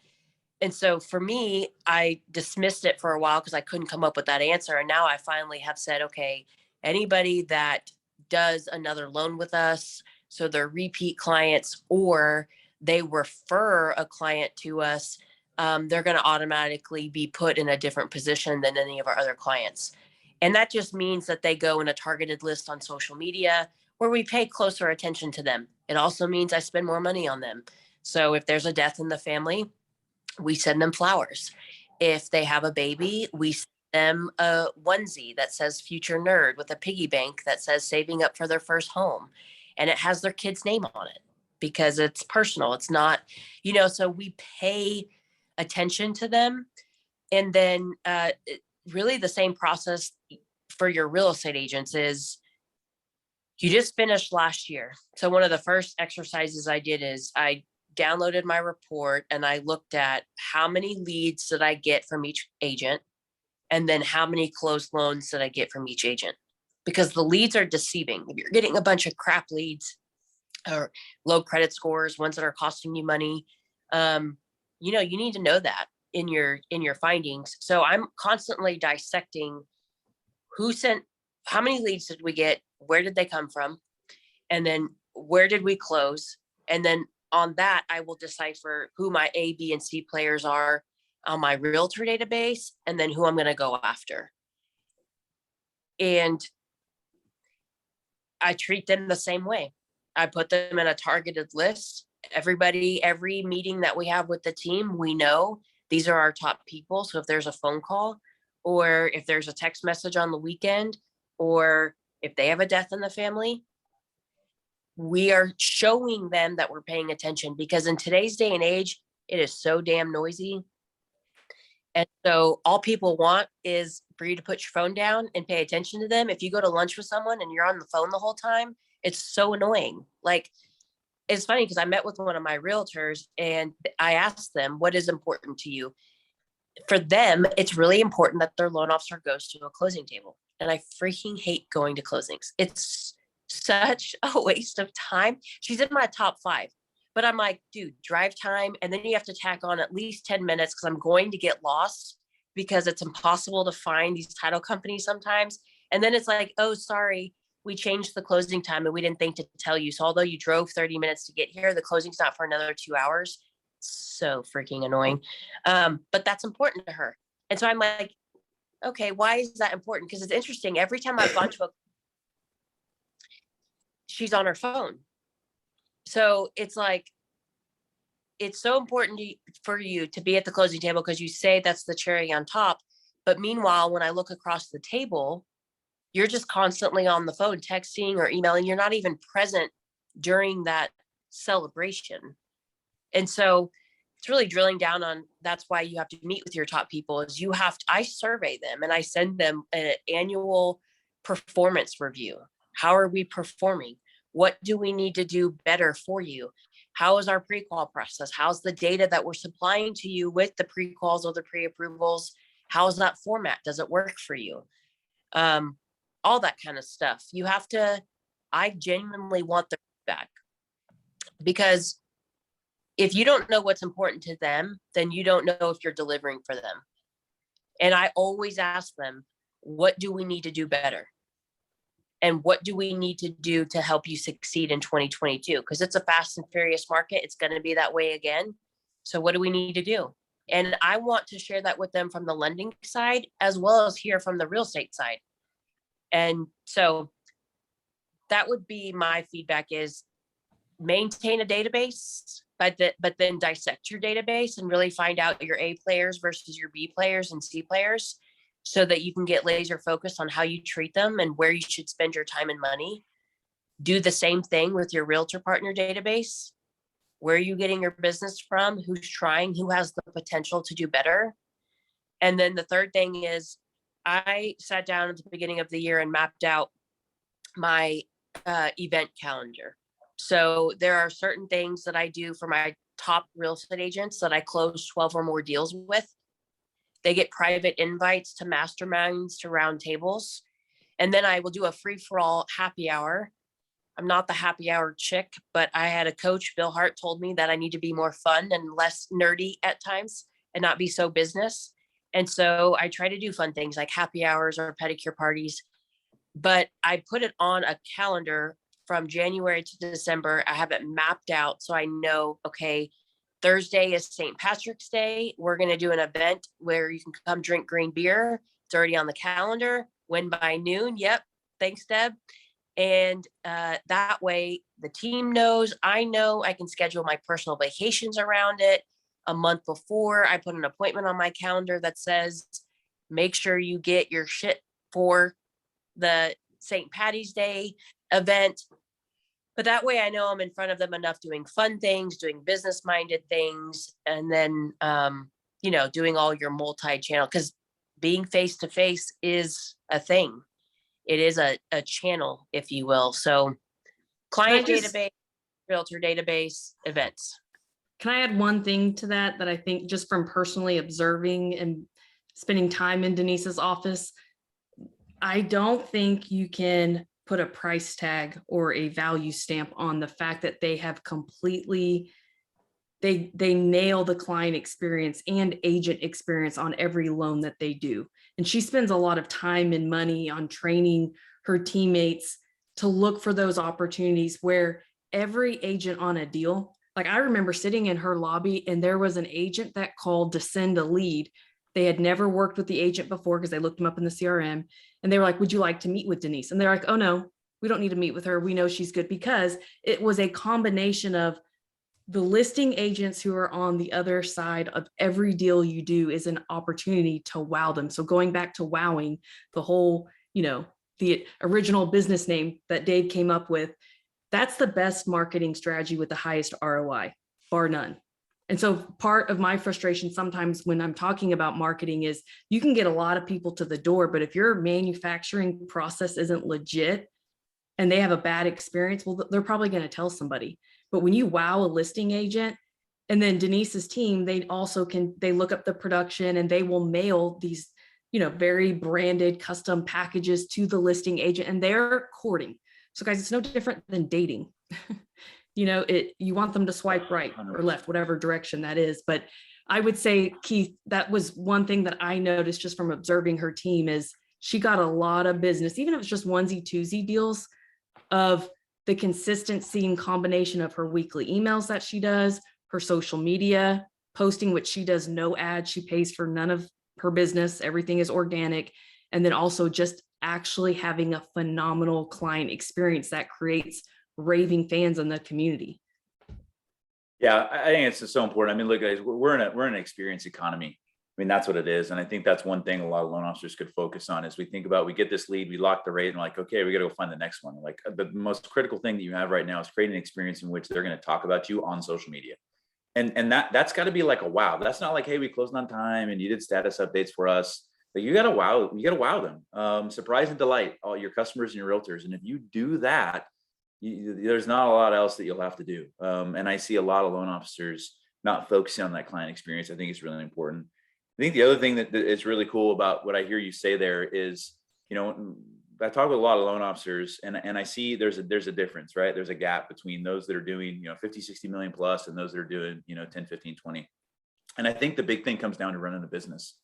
And so for me, I dismissed it for a while because I couldn't come up with that answer. And now I finally have said, okay, anybody that does another loan with us, so they're repeat clients or they refer a client to us, they're going to automatically be put in a different position than any of our other clients. And that just means that they go in a targeted list on social media where we pay closer attention to them. It also means I spend more money on them. So if there's a death in the family, we send them flowers. If they have a baby, we send them a onesie that says future nerd with a piggy bank that says saving up for their first home. And it has their kid's name on it because it's personal. It's not, so we pay attention to them. And then really the same process for your real estate agents is you just finished last year. So one of the first exercises I did is I downloaded my report and I looked at how many leads did I get from each agent, and then how many closed loans did I get from each agent, because the leads are deceiving. If you're getting a bunch of crap leads or low credit scores, ones that are costing you money, you need to know that in your findings. So I'm constantly dissecting how many leads did we get, where did they come from, and then where did we close, and then on that, I will decipher who my A, B, and C players are on my realtor database, and then who I'm going to go after. And I treat them the same way. I put them in a targeted list. Everybody, every meeting that we have with the team, we know these are our top people. So if there's a phone call, or if there's a text message on the weekend, or if they have a death in the family, we are showing them that we're paying attention, because in today's day and age, it is so damn noisy. And so all people want is for you to put your phone down and pay attention to them. If you go to lunch with someone and you're on the phone the whole time, it's so annoying. Like, it's funny because I met with one of my realtors and I asked them, what is important to you? For them, it's really important that their loan officer goes to a closing table. And I freaking hate going to closings. It's such a waste of time. She's in my top 5. But I'm like, dude, drive time. And then you have to tack on at least 10 minutes because I'm going to get lost, because it's impossible to find these title companies sometimes. And then it's like, oh, sorry, we changed the closing time and we didn't think to tell you. So although you drove 30 minutes to get here, the closing's not for another 2 hours. So freaking annoying. But that's important to her. And so I'm like, okay, why is that important? Because it's interesting. Every time I've gone to a, she's on her phone. So it's like, it's so important for you to be at the closing table because you say that's the cherry on top. But meanwhile, when I look across the table, you're just constantly on the phone, texting or emailing. You're not even present during that celebration. And so it's really drilling down on, that's why you have to meet with your top people, is you have to, I survey them and I send them an annual performance review. How are we performing? What do we need to do better for you? How is our pre-qual process? How's the data that we're supplying to you with the pre-quals or the pre-approvals? How's that format? Does it work for you? All that kind of stuff. You have to, I genuinely want the feedback, because if you don't know what's important to them, then you don't know if you're delivering for them. And I always ask them, what do we need to do better? And what do we need to do to help you succeed in 2022? Because it's a fast and furious market. It's going to be that way again. So what do we need to do? And I want to share that with them from the lending side, as well as here from the real estate side. And so that would be my feedback, is maintain a database, but then dissect your database and really find out your A players versus your B players and C players, so that you can get laser focused on how you treat them and where you should spend your time and money. Do the same thing with your realtor partner database. Where are you getting your business from? Who's trying? Who has the potential to do better? And then the third thing is, I sat down at the beginning of the year and mapped out my event calendar. So there are certain things that I do for my top real estate agents that I close 12 or more deals with. They get private invites to masterminds, to round tables. And then I will do a free-for-all happy hour. I'm not the happy hour chick, but I had a coach, Bill Hart, told me that I need to be more fun and less nerdy at times and not be so business. And so I try to do fun things like happy hours or pedicure parties. But I put it on a calendar from January to December. I have it mapped out so I know, okay, Thursday is St. Patrick's Day. We're going to do an event where you can come drink green beer. It's already on the calendar. When by noon. Yep. Thanks, Deb. And that way the team knows, I know I can schedule my personal vacations around it. A month before, I put an appointment on my calendar that says, make sure you get your shit for the St. Patty's Day event. But that way I know I'm in front of them enough doing fun things, doing business-minded things, and then, doing all your multi-channel, because being face-to-face is a thing. It is a channel, if you will. So client database, realtor database, events. Can I add one thing to that I think, just from personally observing and spending time in Denise's office, I don't think you can put a price tag or a value stamp on the fact that they have completely, they nail the client experience and agent experience on every loan that they do. And she spends a lot of time and money on training her teammates to look for those opportunities where every agent on a deal, like I remember sitting in her lobby and there was an agent that called to send a lead. They had never worked with the agent before because they looked him up in the CRM, and they were like, would you like to meet with Denise? And they're like, oh no, we don't need to meet with her. We know she's good, because it was a combination of the listing agents who are on the other side of every deal you do is an opportunity to wow them. So going back to wowing, the whole, the original business name that Dave came up with, that's the best marketing strategy with the highest ROI, bar none. And so part of my frustration sometimes when I'm talking about marketing is you can get a lot of people to the door, but if your manufacturing process isn't legit and they have a bad experience, well, they're probably going to tell somebody. But when you wow a listing agent, and then Denise's team, they look up the production and they will mail these, very branded custom packages to the listing agent, and they're courting. So guys, it's no different than dating. You want them to swipe right or left, whatever direction that is. But I would say, Keith, that was one thing that I noticed just from observing her team is she got a lot of business, even if it's just onesie twosie deals, of the consistency and combination of her weekly emails that she does, her social media posting, which she does no ads. She pays for none of her business. Everything is organic. And then also just actually having a phenomenal client experience that creates raving fans in the community. Yeah, I think it's just so important. I mean, look, guys, we're in an experience economy. I mean, that's what it is. And I think that's one thing a lot of loan officers could focus on is we get this lead, we lock the rate, and like, okay, we got to go find the next one. Like the most critical thing that you have right now is creating an experience in which they're going to talk about you on social media. And that's got to be like a wow. That's not like, hey, we closed on time and you did status updates for us. But you got to wow them. Surprise and delight all your customers and your realtors. And if you do that, there's not a lot else that you'll have to do. And I see a lot of loan officers not focusing on that client experience. I think it's really important. I think the other thing that is really cool about what I hear you say there is, I talk with a lot of loan officers and I see there's a difference, right? There's a gap between those that are doing, 50, 60 million plus and those that are doing, 10, 15, 20. And I think the big thing comes down to running a business.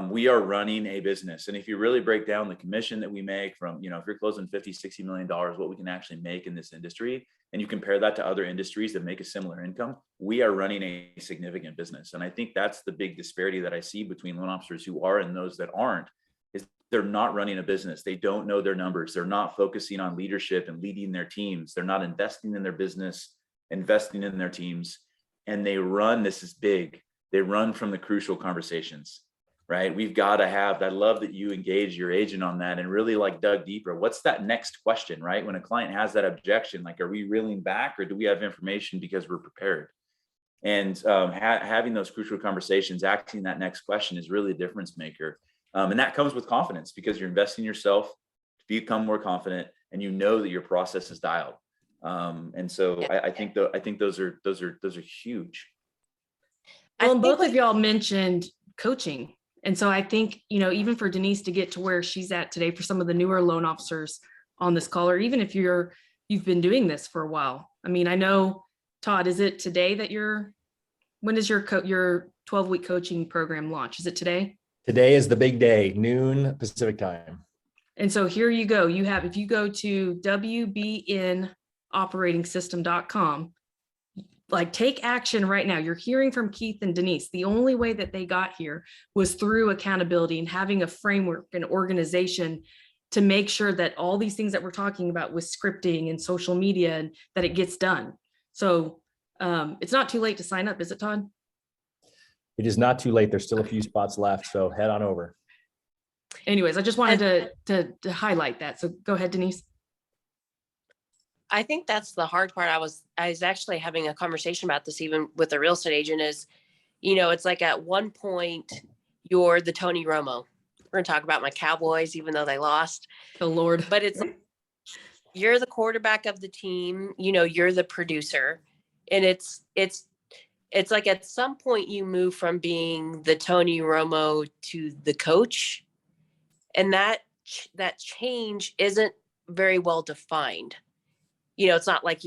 We are running a business. And if you really break down the commission that we make from, if you're closing 50, 60 million dollars, what we can actually make in this industry, and you compare that to other industries that make a similar income, we are running a significant business. And I think that's the big disparity that I see between loan officers who are and those that aren't, is they're not running a business. They don't know their numbers. They're not focusing on leadership and leading their teams. They're not investing in their business, investing in their teams. And this is big. They run from the crucial conversations. Right? We've got to have, I love that you engage your agent on that and really like dug deeper. What's that next question, right? When a client has that objection, like, are we reeling back or do we have information because we're prepared? And having those crucial conversations, asking that next question is really a difference maker. And that comes with confidence because you're investing in yourself to become more confident and you know that your process is dialed. And so I think those are huge. Well, and both of y'all mentioned coaching. And so I think, even for Denise to get to where she's at today, for some of the newer loan officers on this call, or even if you've been doing this for a while. I mean, I know, Todd, is it today that when does your 12-week coaching program launch? Is it today? Today is the big day, noon Pacific time. And so here you go. If you go to wbnoperating.com, like take action right now. You're hearing from Keith and Denise. The only way that they got here was through accountability and having a framework and organization to make sure that all these things that we're talking about with scripting and social media and that it gets done. So it's not too late to sign up, is it, Todd? It is not too late. There's still a few spots left, so head on over. Anyways, I just wanted to highlight that. So go ahead, Denise. I think that's the hard part. I was actually having a conversation about this even with a real estate agent is, it's like at one point you're the Tony Romo. We're gonna talk about my Cowboys, even though they lost. Oh Lord. But it's you're the quarterback of the team, you're the producer. And it's like at some point you move from being the Tony Romo to the coach. And that change isn't very well defined. It's not like,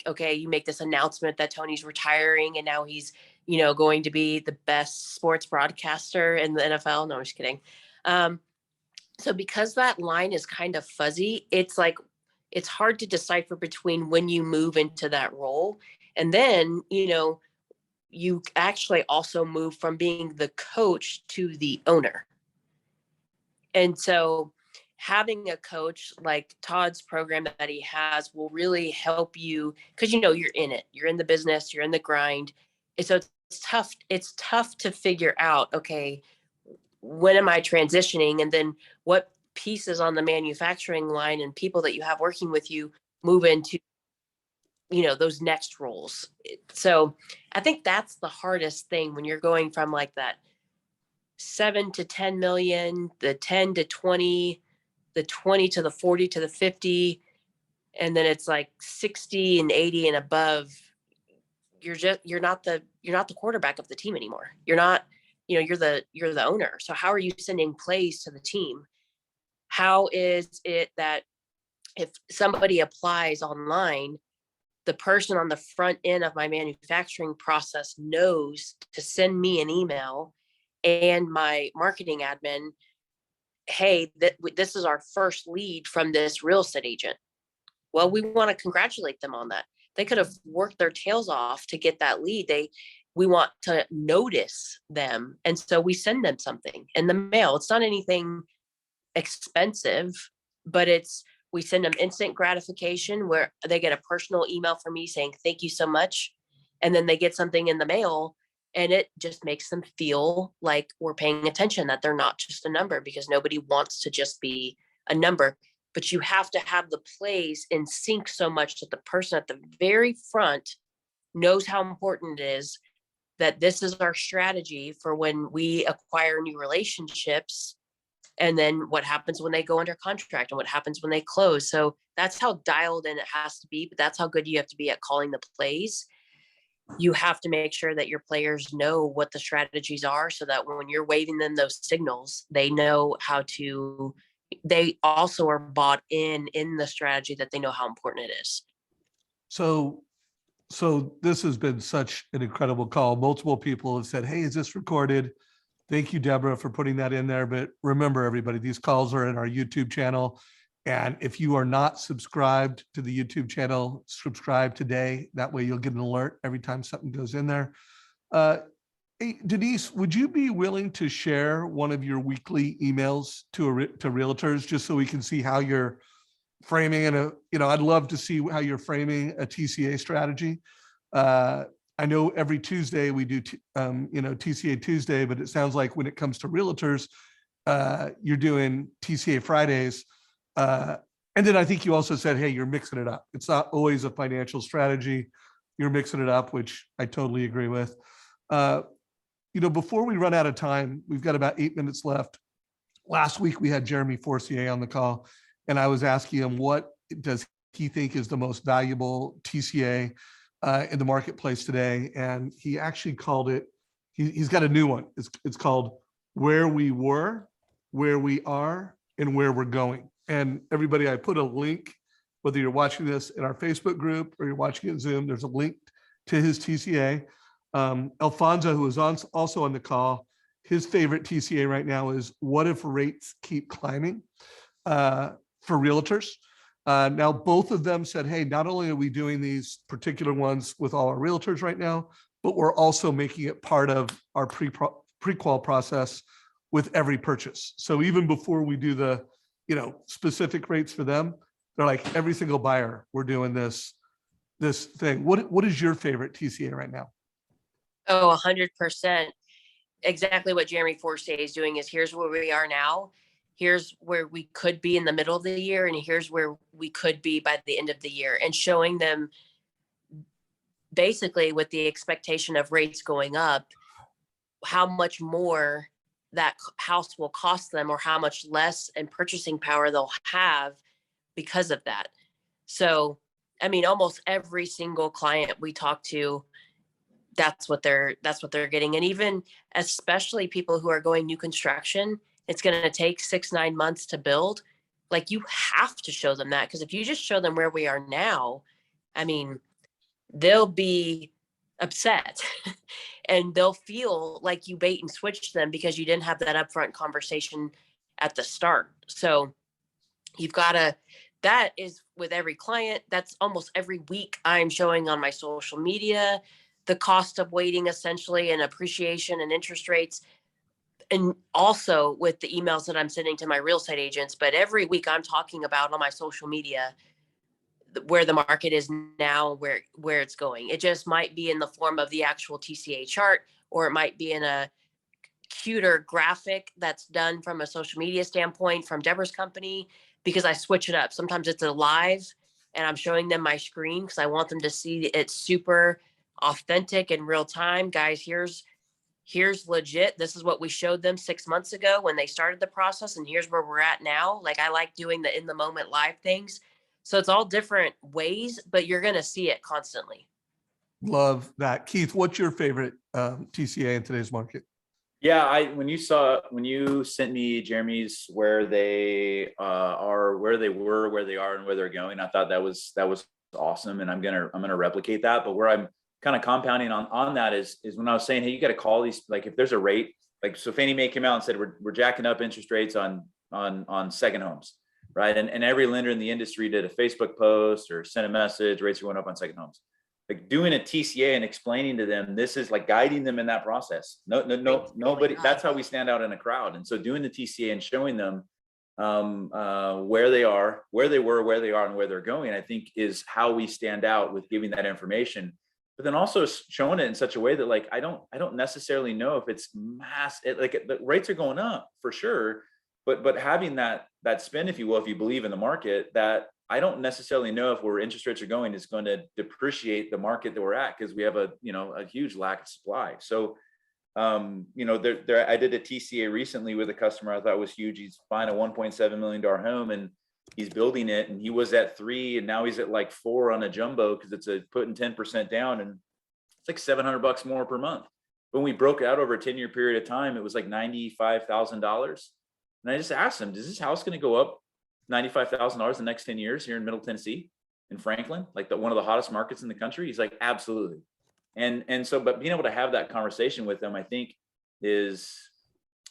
okay, you make this announcement that Tony's retiring and now he's, going to be the best sports broadcaster in the NFL. No, I'm just kidding. So because that line is kind of fuzzy, it's like, it's hard to decipher between when you move into that role. And then, you actually also move from being the coach to the owner. And so having a coach like Todd's program that he has will really help you, because you're in it, you're in the business, you're in the grind. And so it's tough to figure out, okay, when am I transitioning? And then what pieces on the manufacturing line and people that you have working with you move into, those next roles. So I think that's the hardest thing when you're going from like that 7 to 10 million, the 10 to 20, the 20 to the 40 to the 50, and then it's like 60 and 80 and above. You're not the quarterback of the team anymore. You're not, you're the owner. So how are you sending plays to the team? How is it that if somebody applies online, the person on the front end of my manufacturing process knows to send me an email, and my marketing admin, hey, this is our first lead from this real estate agent. Well, we want to congratulate them on that. They could have worked their tails off to get that lead. We want to notice them. And so we send them something in the mail. It's not anything expensive, but we send them instant gratification where they get a personal email from me saying, thank you so much. And then they get something in the mail, and it just makes them feel like we're paying attention, that they're not just a number, because nobody wants to just be a number. But you have to have the plays in sync so much that the person at the very front knows how important it is, that this is our strategy for when we acquire new relationships, and then what happens when they go under contract and what happens when they close. So that's how dialed in it has to be, but that's how good you have to be at calling the plays. You have to make sure that your players know what the strategies are, so that when you're waving them those signals, they know they also are bought in the strategy, that they know how important it is. So this has been such an incredible call. Multiple people have said, hey, is this recorded? Thank you, Deborah, for putting that in there. But remember, everybody, these calls are in our YouTube channel. And if you are not subscribed to the YouTube channel, subscribe today. That way you'll get an alert every time something goes in there. Hey, Denise, would you be willing to share one of your weekly emails to realtors, just so we can see how you're framing I'd love to see how you're framing a TCA strategy. I know every Tuesday we do, TCA Tuesday, but it sounds like when it comes to realtors, you're doing TCA Fridays. And then I think you also said, hey, you're mixing it up. It's not always a financial strategy. You're mixing it up, which I totally agree with. Before we run out of time, we've got about 8 minutes left. Last week, we had Jeremy Forcier on the call, and I was asking him, what does he think is the most valuable TCA in the marketplace today? And he actually called it, he's got a new one. It's called Where We Were, Where We Are, and Where We're Going. And everybody, I put a link, whether you're watching this in our Facebook group or you're watching it in Zoom, there's a link to his TCA. Alfonso, who is also on the call, his favorite TCA right now is What If Rates Keep Climbing for realtors. Now, both of them said, hey, not only are we doing these particular ones with all our realtors right now, but we're also making it part of our pre-qual process with every purchase. So even before we do the specific rates for them, they're like, every single buyer, we're doing this thing. What is your favorite TCA right now? Oh, 100%. Exactly what Jeremy Forcier is doing is, here's where we are now. Here's where we could be in the middle of the year, and here's where we could be by the end of the year, and showing them basically with the expectation of rates going up, how much more that house will cost them, or how much less in purchasing power they'll have because of that. So, I mean, almost every single client we talk to, that's what they're getting. And even especially people who are going new construction, it's going to take 6-9 months to build. Like, you have to show them that, because if you just show them where we are now, I mean, they'll be upset and they'll feel like you bait and switched them because you didn't have that upfront conversation at the start. So you've got to, that is with every client. That's almost every week I'm showing on my social media the cost of waiting, essentially, and appreciation and interest rates. and also with the emails that I'm sending to my real estate agents, but every week I'm talking about on my social media where the market is now, where it's going. It just might be in the form of the actual TCA chart, or it might be in a cuter graphic that's done from a social media standpoint from Deborah's company, because I switch it up. Sometimes it's a live and I'm showing them my screen because I want them to see it's super authentic in real time. Guys, here's legit. This is what we showed them 6 months ago when they started the process, and here's where we're at now. Like, I like doing the in the moment live things. So it's all different ways, but you're going to see it constantly. Love that. Keith, what's your favorite TCA in today's market? Yeah, when you sent me Jeremy's where they are, where they were, where they are, and where they're going, I thought that was awesome, and I'm gonna replicate that. But where I'm kind of compounding on that is when I was saying, hey, you got to call these, like, if there's a rate, like, so Fannie Mae came out and said we're jacking up interest rates on second homes, right? And every lender in the industry did a Facebook post or sent a message, rates are going up on second homes. Like, doing a TCA and explaining to them, this is like guiding them in that process. Nobody, that's how we stand out in a crowd. And so doing the TCA and showing them where they are, where they were, where they are, and where they're going, I think is how we stand out with giving that information. But then also showing it in such a way that, like, I don't necessarily know if it's the rates are going up for sure, but having that spin, if you will, if you believe in the market, that I don't necessarily know if where interest rates are going is going to depreciate the market that we're at, because we have a huge lack of supply. So, I did a TCA recently with a customer I thought was huge. He's buying a $1.7 million home and he's building it, and he was at 3 and now he's at like 4 on a jumbo because it's putting 10% down, and it's like $700 more per month. When we broke it out over a 10-year period of time, it was like $95,000. And I just asked him, is this house going to go up $95,000 the next 10 years here in Middle Tennessee, in Franklin, like one of the hottest markets in the country? He's like, absolutely. And so, but being able to have that conversation with them, I think is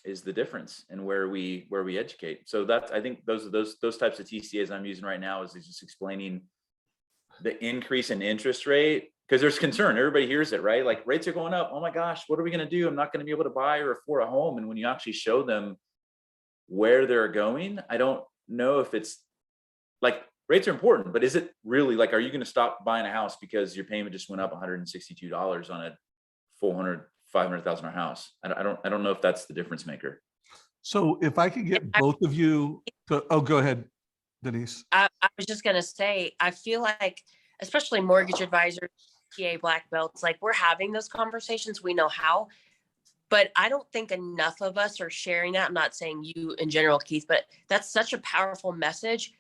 the difference in where we educate. So that's, I think those types of TCAs I'm using right now is just explaining the increase in interest rate, because there's concern. Everybody hears it, right? Like, rates are going up. Oh my gosh, what are we going to do? I'm not going to be able to buy or afford a home. And when you actually show them where they're going, I don't know if it's like, rates are important, but is it really, like, are you going to stop buying a house because your payment just went up $162 on a $500,000 house? I don't know if that's the difference maker. So if I could get both of you to, go ahead, Denise. I was just going to say, I feel like, especially mortgage advisors, TA black belts, like, we're having those conversations. We know how, but I don't think enough of us are sharing that. I'm not saying you in general, Keith, but that's such a powerful message.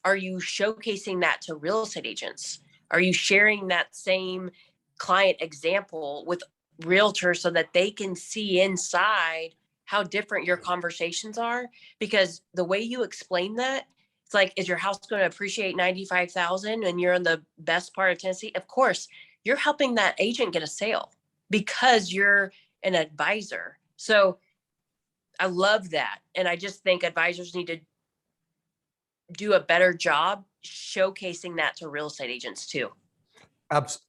Are you showcasing that to real estate agents? Are you sharing that same client example with realtors so that they can see inside how different your conversations are? Because the way you explain that, it's like, is your house going to appreciate $95,000 and you're in the best part of Tennessee? Of course, you're helping that agent get a sale because you're an advisor. So I love that. And I just think advisors need to do a better job showcasing that to real estate agents too.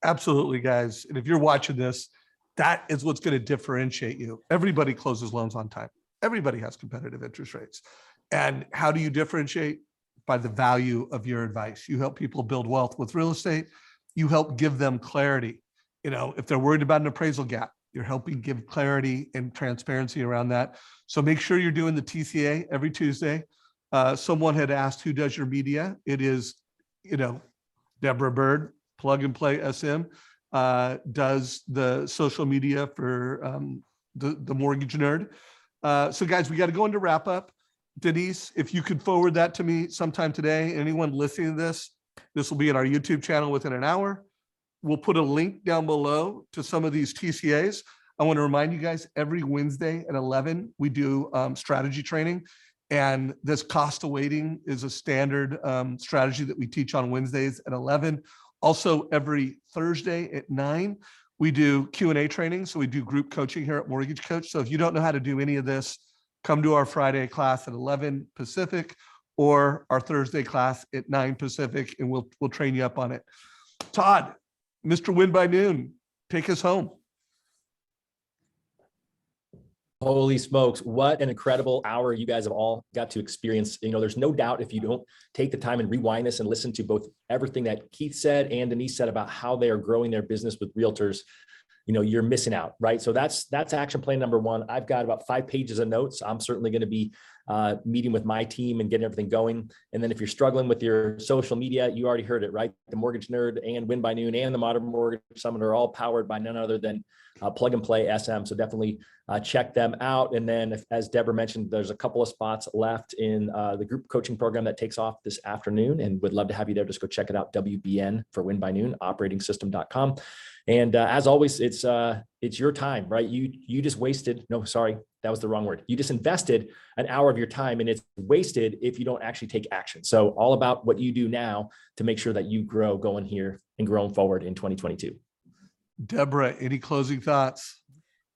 Absolutely, guys. And if you're watching this, that is what's going to differentiate you. Everybody closes loans on time. Everybody has competitive interest rates. And how do you differentiate? By the value of your advice. You help people build wealth with real estate. You help give them clarity. If they're worried about an appraisal gap, you're helping give clarity and transparency around that. So make sure you're doing the TCA every Tuesday. Someone had asked, who does your media? It is, Deborah Byrd, Plug and Play SM, does the social media for the Mortgage Nerd. So guys, we got to go into wrap up. Denise, if you could forward that to me sometime today, anyone listening to this will be in our YouTube channel within an hour. We'll put a link down below to some of these TCAs. I want to remind you guys, every Wednesday at 11, we do strategy training. And this cost of waiting is a standard strategy that we teach on Wednesdays at 11. Also, every Thursday at 9, we do Q&A training. So we do group coaching here at Mortgage Coach. So if you don't know how to do any of this, come to our Friday class at 11 Pacific or our Thursday class at 9 Pacific, and we'll train you up on it. Todd, Mr. Win by Noon, take us home. Holy smokes, what an incredible hour you guys have all got to experience. There's no doubt if you don't take the time and rewind this and listen to both everything that Keith said and Denise said about how they are growing their business with realtors, you're missing out, right? So that's action plan number one. I've got about 5 pages of notes. I'm certainly going to be meeting with my team and getting everything going. And then if you're struggling with your social media, you already heard it, right? The Mortgage Nerd and Win by Noon and the Modern Mortgage Summit are all powered by none other than Plug and Play SM. So definitely check them out. And then as Deborah mentioned, there's a couple of spots left in the group coaching program that takes off this afternoon, and would love to have you there. Just go check it out. WBN for Win by Noon, operating-system.com. And as always, it's your time, right? You just wasted, no, sorry, that was the wrong word. You just invested an hour of your time, and it's wasted if you don't actually take action. So all about what you do now to make sure that you grow going here and growing forward in 2022. Deborah, any closing thoughts?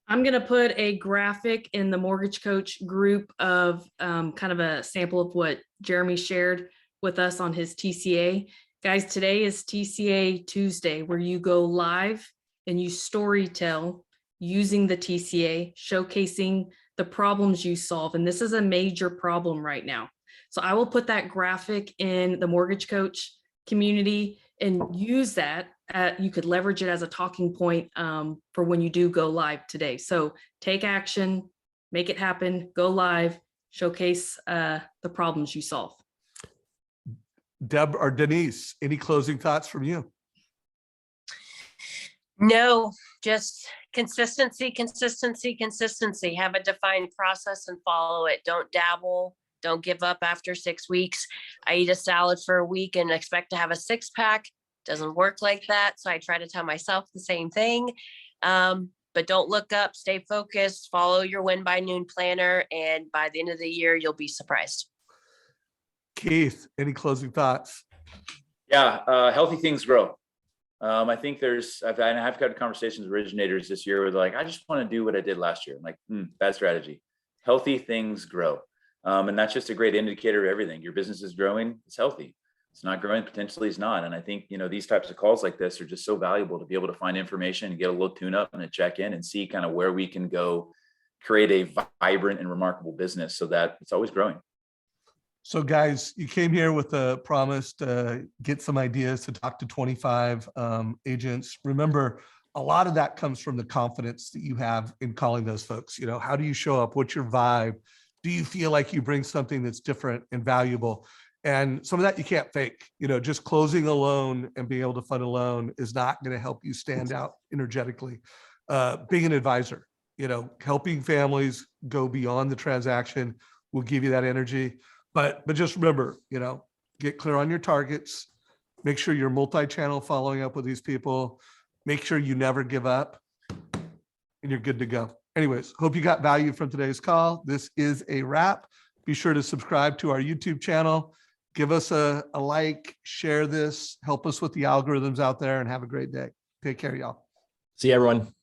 I'm going to put a graphic in the Mortgage Coach group of kind of a sample of what Jeremy shared with us on his TCA. Guys, today is TCA Tuesday, where you go live and you story tell using the TCA, showcasing the problems you solve. And this is a major problem right now. So I will put that graphic in the Mortgage Coach community and use that. You could leverage it as a talking point for when you do go live today. So take action, make it happen, go live, showcase the problems you solve. Deb or Denise, any closing thoughts from you? No, just consistency, consistency, consistency. Have a defined process and follow it. Don't dabble. Don't give up after 6 weeks. I eat a salad for a week and expect to have a 6-pack. Doesn't work like that. So I try to tell myself the same thing. But don't look up, stay focused, follow your Win by Noon planner. And by the end of the year, you'll be surprised. Keith, any closing thoughts? Yeah, healthy things grow. I think I've had conversations with originators this year where they're like, I just want to do what I did last year. I'm like, bad strategy. Healthy things grow. And that's just a great indicator of everything. Your business is growing, it's healthy. It's not growing, potentially it's not. And I think, these types of calls like this are just so valuable to be able to find information and get a little tune up and a check in and see kind of where we can go create a vibrant and remarkable business so that it's always growing. So guys, you came here with a promise to get some ideas to talk to 25 agents. Remember, a lot of that comes from the confidence that you have in calling those folks. How do you show up? What's your vibe? Do you feel like you bring something that's different and valuable? And some of that you can't fake. Just closing a loan and being able to fund a loan is not going to help you stand out energetically. Being an advisor, helping families go beyond the transaction will give you that energy. But just remember, get clear on your targets, make sure you're multi-channel following up with these people, make sure you never give up, and you're good to go. Anyways, hope you got value from today's call. This is a wrap. Be sure to subscribe to our YouTube channel. Give us a like, share this, help us with the algorithms out there, and have a great day. Take care, y'all. See you, everyone.